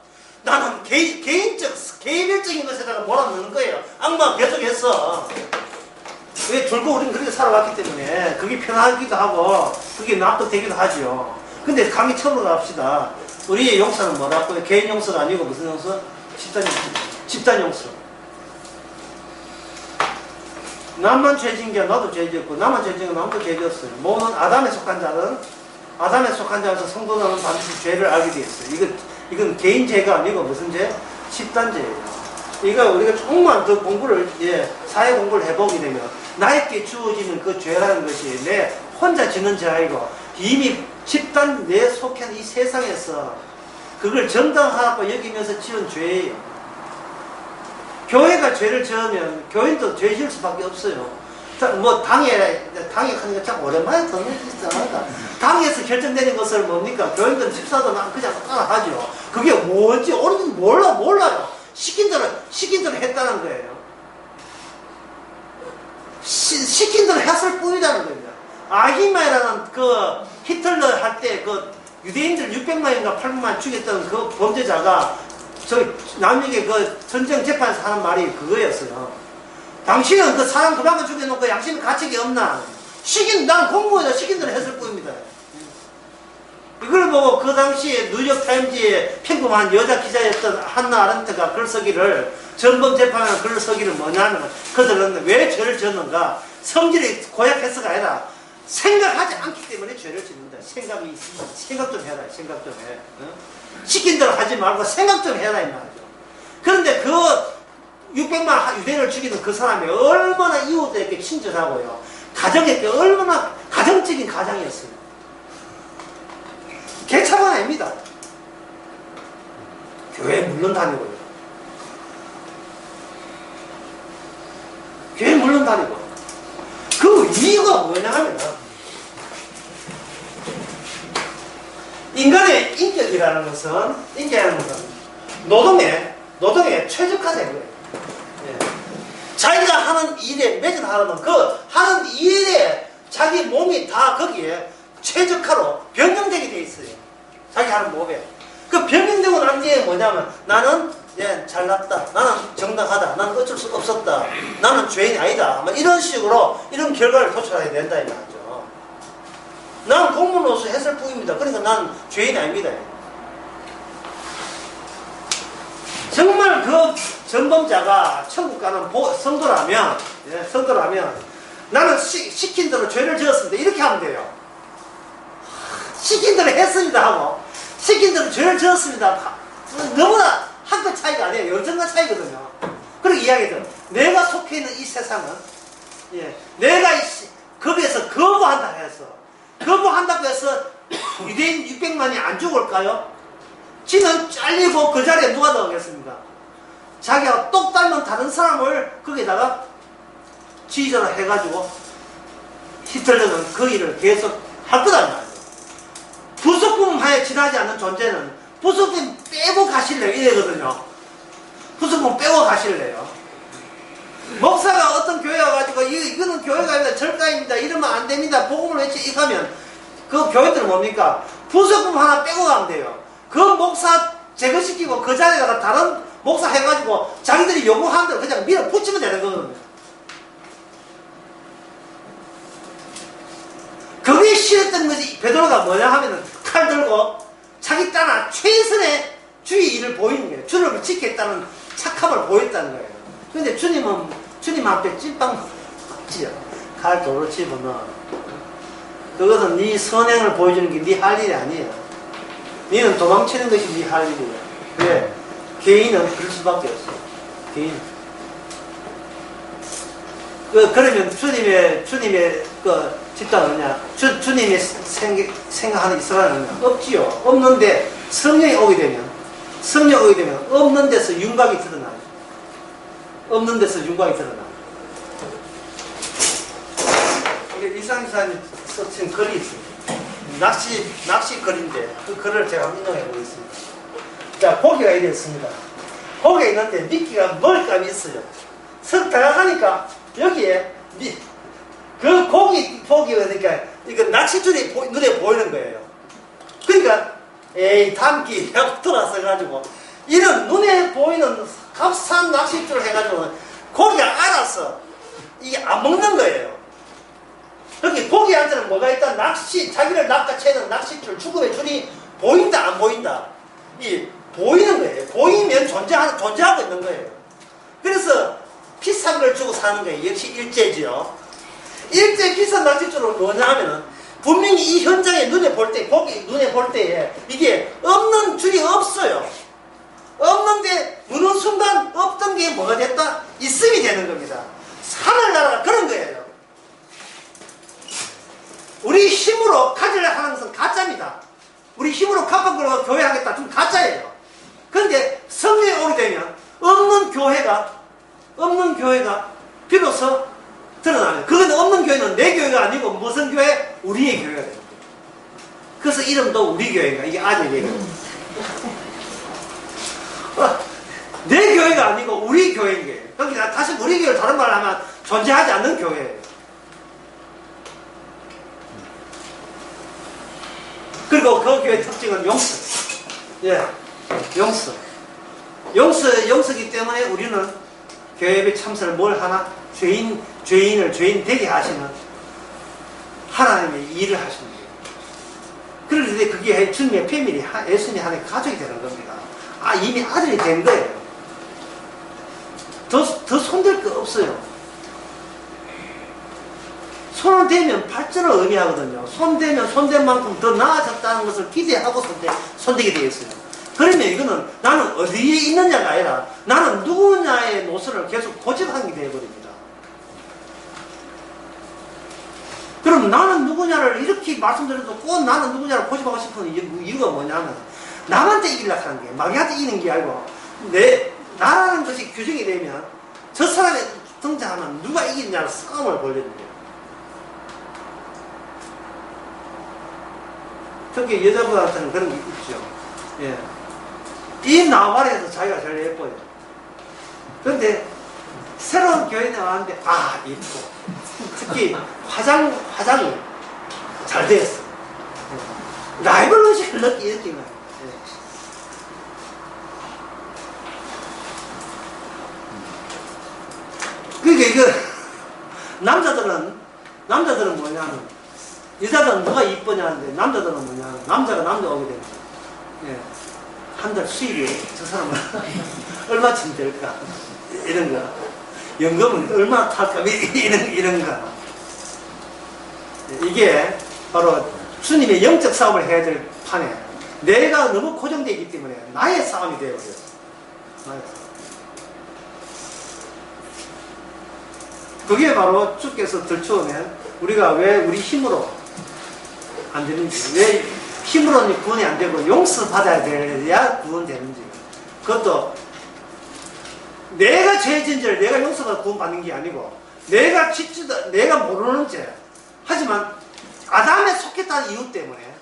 나는 개별적인 것에다가 몰아넣는 거예요. 악마가 계속해서. 왜 줄고 우리는 그렇게 살아왔기 때문에 그게 편하기도 하고 그게 납득되기도 하죠. 근데 강의 처음으로 갑시다. 우리의 용서는 뭐라고요? 개인 용서가 아니고 무슨 용서? 집단 용서. 나만 죄진 게 나도 죄졌고, 나만 죄진 게 나도 죄졌어요. 모든 아담에 속한 자에서 성도는 반드시 죄를 알게 되었어요. 이건 개인 죄가 아니고 무슨 죄? 집단 죄예요. 이거 우리가 조금만 더 사회 공부를 해보게 되면, 나에게 주어지는 그 죄라는 것이 내 혼자 지는 죄 아니고 이미 집단 내 속한 이 세상에서 그걸 정당하고 여기면서 지은 죄예요. 교회가 죄를 지으면 교인도 죄 지을 수밖에 없어요. 뭐 당에 하니까 참 오랜만에 듣는 짓이잖아. 당에서 결정되는 것을 뭡니까? 교인들 집사도 그냥 따라하죠. 그게 뭔지 옳은지 몰라요. 시킨 대로 했다는 거예요. 시킨 대로 했을 뿐이라는 겁니다. 아히마이라는 그 히틀러 할 때 그 유대인들 600만인가 800만 죽였던 그 범죄자가 남미계 그 전쟁 재판에서 하는 말이 그거였어요. 당신은 그 사람 그만큼 죽여놓고 양심 가책이 없나? 난 공무원이다 시킨 대로 했을 뿐입니다. 이걸 보고 그 당시에 뉴욕타임즈에 평범한 여자 기자였던 한나 아렌트가 글쓰기를 전범 재판하는 글쓰기를 뭐냐면 그들은 왜 죄를 지었는가? 성질이 고약해서가 아니라 생각하지 않기 때문에 죄를 짓는다. 생각 좀 해라. 생각 좀 해. 시킨 대로 하지 말고 생각 좀 해라 이 말이죠. 그런데 그 600만 유대인을 죽이는 그 사람이 얼마나 이웃에게 친절하고요. 가정에게 얼마나 가정적인 가장이었어요. 개차가 아닙니다. 교회 물론 다니고요. 교회 물론 다니고. 그 이유가 뭐냐 하면 인간의 인격이라는 것은 노동에 최적화된 거예요. 예. 자기가 하는 일에 매진하려면 그 하는 일에 자기 몸이 다 거기에 최적화로 변경되게 돼 있어요. 자기 하는 몸에. 그 변경되고 난 뒤에 뭐냐면 나는 잘났다. 나는 정당하다. 나는 어쩔 수 없었다. 나는 죄인이 아니다. 뭐 이런 식으로 이런 결과를 도출해야 된다 이 말이죠. 난 공무원으로서 했을 뿐입니다. 그러니까 난 죄인이 아닙니다. 정말 그 전범자가 천국 가는 성도라면 나는 시킨 대로 죄를 지었습니다. 이렇게 하면 돼요. 시킨 대로 했습니다 하고 시킨 대로 죄를 지었습니다. 너무나 한끗 차이가 아니에요. 열정과 차이거든요. 그리고 이야기죠. 내가 속해 있는 이 세상은 내가 거기에서 거부한다 해서 거부한다고 해서 유대인 600만이 안 죽을까요? 지는 잘리고 그 자리에 누가 나오겠습니까? 자기가 똑 닮은 다른 사람을 거기다가 지휘자로 해가지고 히틀러는 그 일을 계속 할 거란 말이에요. 부속품 하에 지나지 않는 존재는 부속품 빼고 가실래요? 이래거든요. 부속품 빼고 가실래요? 목사가 어떤 교회 와가지고 이거는 교회가 아닙니다. 절가입니다. 이러면 안 됩니다. 복음을 외치 이거 하면 그 교회들은 뭡니까? 부속품 하나 빼고 가면 돼요. 그 목사 제거시키고 그 자리에다가 다른 목사 해가지고 자기들이 요구하는 대로 그냥 밀어붙이면 되는 거거든요. 그게 싫었던 것이 베드로가 뭐냐 하면은 칼 들고 자기 따라 최선의 주의 일을 보이는 거예요. 주님을 지켰다는 착함을 보였다는 거예요. 근데 주님 앞에 찐빵 지요. 칼 도로 집어넣어. 그것은 네 선행을 보여주는 게 네 할 일이 아니에요. 너는 도망치는 것이 네 할 일이에요. 왜? 개인은 그럴 수밖에 없어. 개인. 그러면 주님의 그 집단은 뭐냐? 주님의 생각하는 이스라엘은 없지요. 없는데 성령이 오게 되면 없는 데서 윤곽이 드러나요. 없는 데서 윤곽이 드러나요. 이게 이상이사님 쓰신 글이 있습니다. 낚시 글인데 그 글을 제가 인용해 보겠습니다. 자, 고기가 이랬습니다. 고기가 있는데 미끼가 멀감이 있어요. 석 다가가니까 여기에 그 고기가 그러니까 이거 낚싯줄이 눈에 보이는 거예요. 그러니까 담기 하고 돌아서 가지고 이런 눈에 보이는 값싼 낚싯줄을 해가지고 고기가 알아서 이게 안 먹는 거예요. 여기 고기한테는 뭐가 있다? 자기를 낚아채는 낚싯줄, 죽음의 줄이 보인다, 안 보인다? 보이는 거예요. 보이면 존재하고 있는 거예요. 그래서 비싼 걸 주고 사는 거예요. 역시 일제지요. 일제 비싼 낚싯줄은 뭐냐 하면은, 분명히 이 현장에 눈에 볼 때에, 이게 없는 줄이 없어요. 없는데, 무는 순간 없던 게 뭐가 됐다? 있음이 되는 겁니다. 하늘나라가 그런 거예요. 우리 힘으로 가지려 하는 것은 가짜입니다. 우리 힘으로 갚아 걸어 교회 하겠다. 좀 가짜예요. 그런데 성령이 오게 되면 없는 교회가 비로소 드러나요. 그건 없는 교회는 내 교회가 아니고 무슨 교회? 우리의 교회가 됩니다. 그래서 이름도 우리 교회가 이게 아들이에요. 내 교회가 아니고 우리 교회인 거예요. 그러니까 다시 우리 교회를 다른 말로 하면 존재하지 않는 교회예요. 그리고 그 교회의 특징은 용서. 예, 용서. 용서기 때문에 우리는 교회 예배 참석을 뭘 하나? 죄인 되게 하시는 하나님의 일을 하시는 거예요. 그럴 때 그게 주님의 패밀리, 예수님의 하나님의 가족이 되는 겁니다. 이미 아들이 된 거예요. 더 손댈 거 없어요. 손을 대면 발전을 의미하거든요. 손대면 손댄 만큼 더 나아졌다는 것을 기대하고 손대게 되어 있어요. 그러면 이거는 나는 어디에 있느냐가 아니라 나는 누구냐의 노선을 계속 고집하는 게 되어버립니다. 그럼 나는 누구냐를 이렇게 말씀드려도 꼭 나는 누구냐를 고집하고 싶은 이유가 뭐냐면 남한테 이기려고 하는 게 마귀한테 이기는 게 아니고 나라는 것이 규정이 되면 저 사람이 등장하면 누가 이기느냐를 싸움을 벌리는 거예요. 특히 여자분한테는 그런 게 있죠. 예. 이 나발에서 자기가 제일 예뻐요. 그런데 새로운 교회에 나왔는데 예뻐. 특히 화장이 잘 되었어. 라이벌 의식을 느끼는 거예요. 그러니까 이거 남자들은 뭐냐면 여자들은 누가 이쁘냐는데 남자들은 뭐냐면 남자가 남자 오게 되면 한 달 수입이 저 사람은 얼마쯤 될까 이런 거, 연금은 얼마나 탈까 이런 거. 이게 바로 주님의 영적 싸움을 해야 될 판에 내가 너무 고정되어 있기 때문에 나의 싸움이 되어버려요. 그게 바로 주께서 들추어낸 우리가 왜 우리 힘으로 안 되는지, 왜 힘으로는 구원이 안 되고 용서받아야 돼야 구원되는지, 그것도 내가 죄진 죄를 내가 용서받아 구원받는 게 아니고 내가 모르는 죄, 하지만 아담에 속했다는 이유 때문에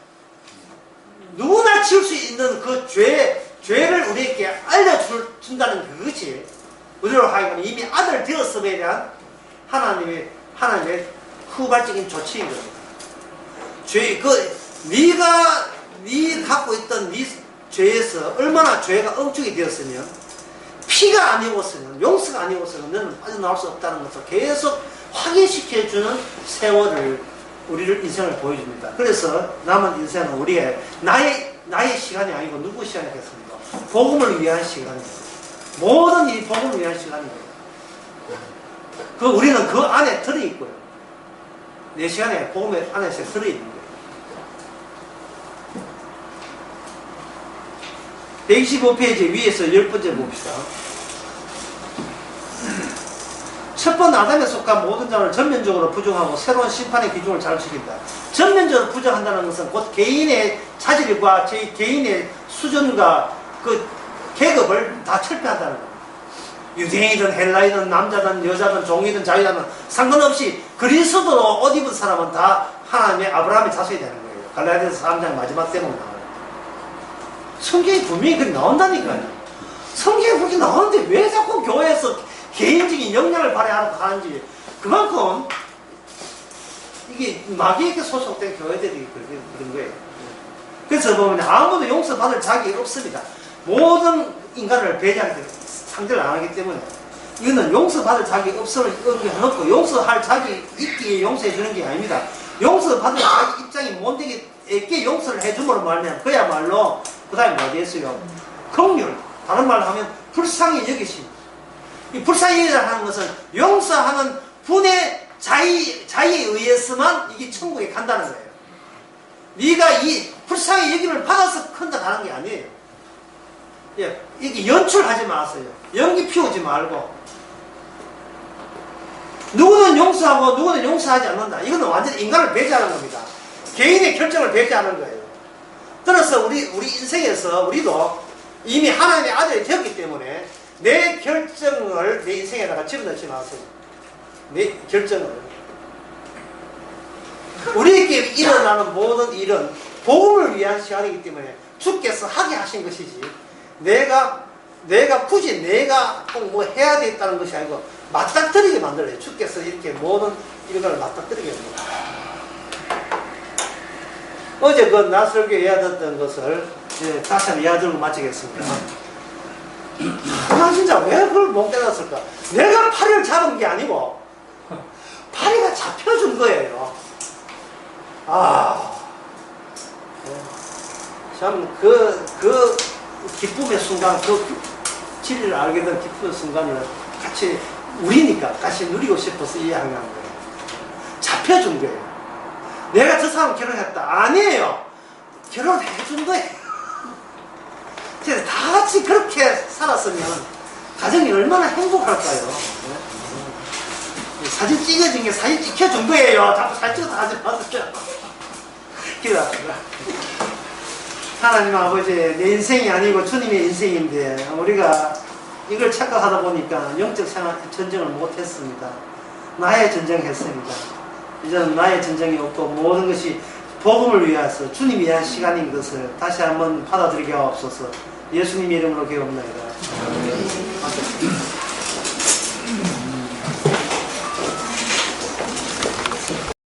누구나 지을 수 있는 그 죄를 우리에게 알려준다는 그것이 우리로 하여금 이미 아들 되었음에 대한 하나님의 후발적인 조치인 겁니다. 네 갖고 있던 네 죄에서 얼마나 죄가 엉축이 되었으면, 피가 아니었으면, 용서가 아니었으면 너는 빠져나올 수 없다는 것을 계속 확인시켜주는 세월을 우리를 인생을 보여줍니다. 그래서 남은 인생은 우리의 나의 시간이 아니고 누구 시간이겠습니까? 복음을 위한 시간입니다. 모든 이 복음을 위한 시간입니다. 우리는 그 안에 들어있고요. 내 시간에 복음 안에서 들어있는 거예요. 125페이지 위에서 10번째 봅시다. 첫 번 아담에 속한 모든 자를 전면적으로 부정하고 새로운 심판의 기준을 자극시킨다. 전면적으로 부정한다는 것은 곧 개인의 자질과 개인의 수준과 그 계급을 다 철폐한다는 겁니다. 유대인이든 헬라이든 남자든 여자든 종이든 자유든 상관없이 그리스도로 옷 입은 사람은 다 하나님의 아브라함의 자손이 되는 거예요. 갈라디아서 3장 마지막 대목 나와요. 성경에 분명히 그렇게 나온다니까요. 성경에 그렇게 나오는데 왜 자꾸 교회에서 개인적인 역량을 발휘하려고 하는지, 그만큼 이게 마귀에게 소속된 교회들이 그런 거예요. 그래서 보면 아무도 용서받을 자격이 없습니다. 모든 인간을 배제하기 때문에, 상대를 안 하기 때문에 이거는 용서받을 자격이 없음을 의미하고, 용서할 자격이 있기에 용서해 주는 게 아닙니다. 용서받을 자기 입장이 못되게 용서를 해줌으로 말하면 그야말로 그 다음에 뭐지 했어요? 긍휼, 다른 말로 하면 불쌍히 여기심. 이 불쌍히 여기라 하는 것은 용서하는 분의 자의에 의해서만 이게 천국에 간다는 거예요. 네가 이 불쌍히 여김을 받아서 큰다 하는 게 아니에요. 예, 이게 연출하지 마세요. 연기 피우지 말고. 누구는 용서하고 누구는 용서하지 않는다. 이거는 완전히 인간을 배제하는 겁니다. 개인의 결정을 배제하는 거예요. 따라서 우리 인생에서 우리도 이미 하나님의 아들이 되었기 때문에 내 결정을 내 인생에다가 집어넣지 마세요. 내 결정을. 우리에게 일어나는 모든 일은 복음을 위한 시간이기 때문에 주께서 하게 하신 것이지 내가 굳이 내가 꼭 뭐 해야 되겠다는 것이 아니고 맞닥뜨리게 만들어요. 주께서 이렇게 모든 일을 맞닥뜨리게 합니다. 어제 그 나설교 이야기했던 것을 다시 한번 이야기를 마치겠습니다. 나 진짜 왜 그걸 못 깨닫을까? 내가 파리를 잡은 게 아니고 파리가 잡혀준 거예요. 참 그 기쁨의 순간, 그 진리를 알게 된 기쁨의 순간을 같이 우리니까 같이 누리고 싶어서 이해하는 거예요. 잡혀준 거예요. 내가 저 사람 결혼했다. 아니에요. 결혼해준 거예요. 그래서 다 같이 그렇게 살았으면 가정이 얼마나 행복할까요? 네? 사진 찍어준 게 사진 찍혀준 거예요. 자꾸 사진 찍어서 하지 마세요. 기도합시다. 하나님 아버지, 내 인생이 아니고 주님의 인생인데 우리가 이걸 착각하다 보니까 영적 전쟁을 못했습니다. 나의 전쟁했습니다. 이제는 나의 전쟁이 없고 모든 것이 복음을 위해서 주님 위한 시간인 것을 다시 한번 받아들이게 하옵소서. 예수님 이름으로 기도합니다.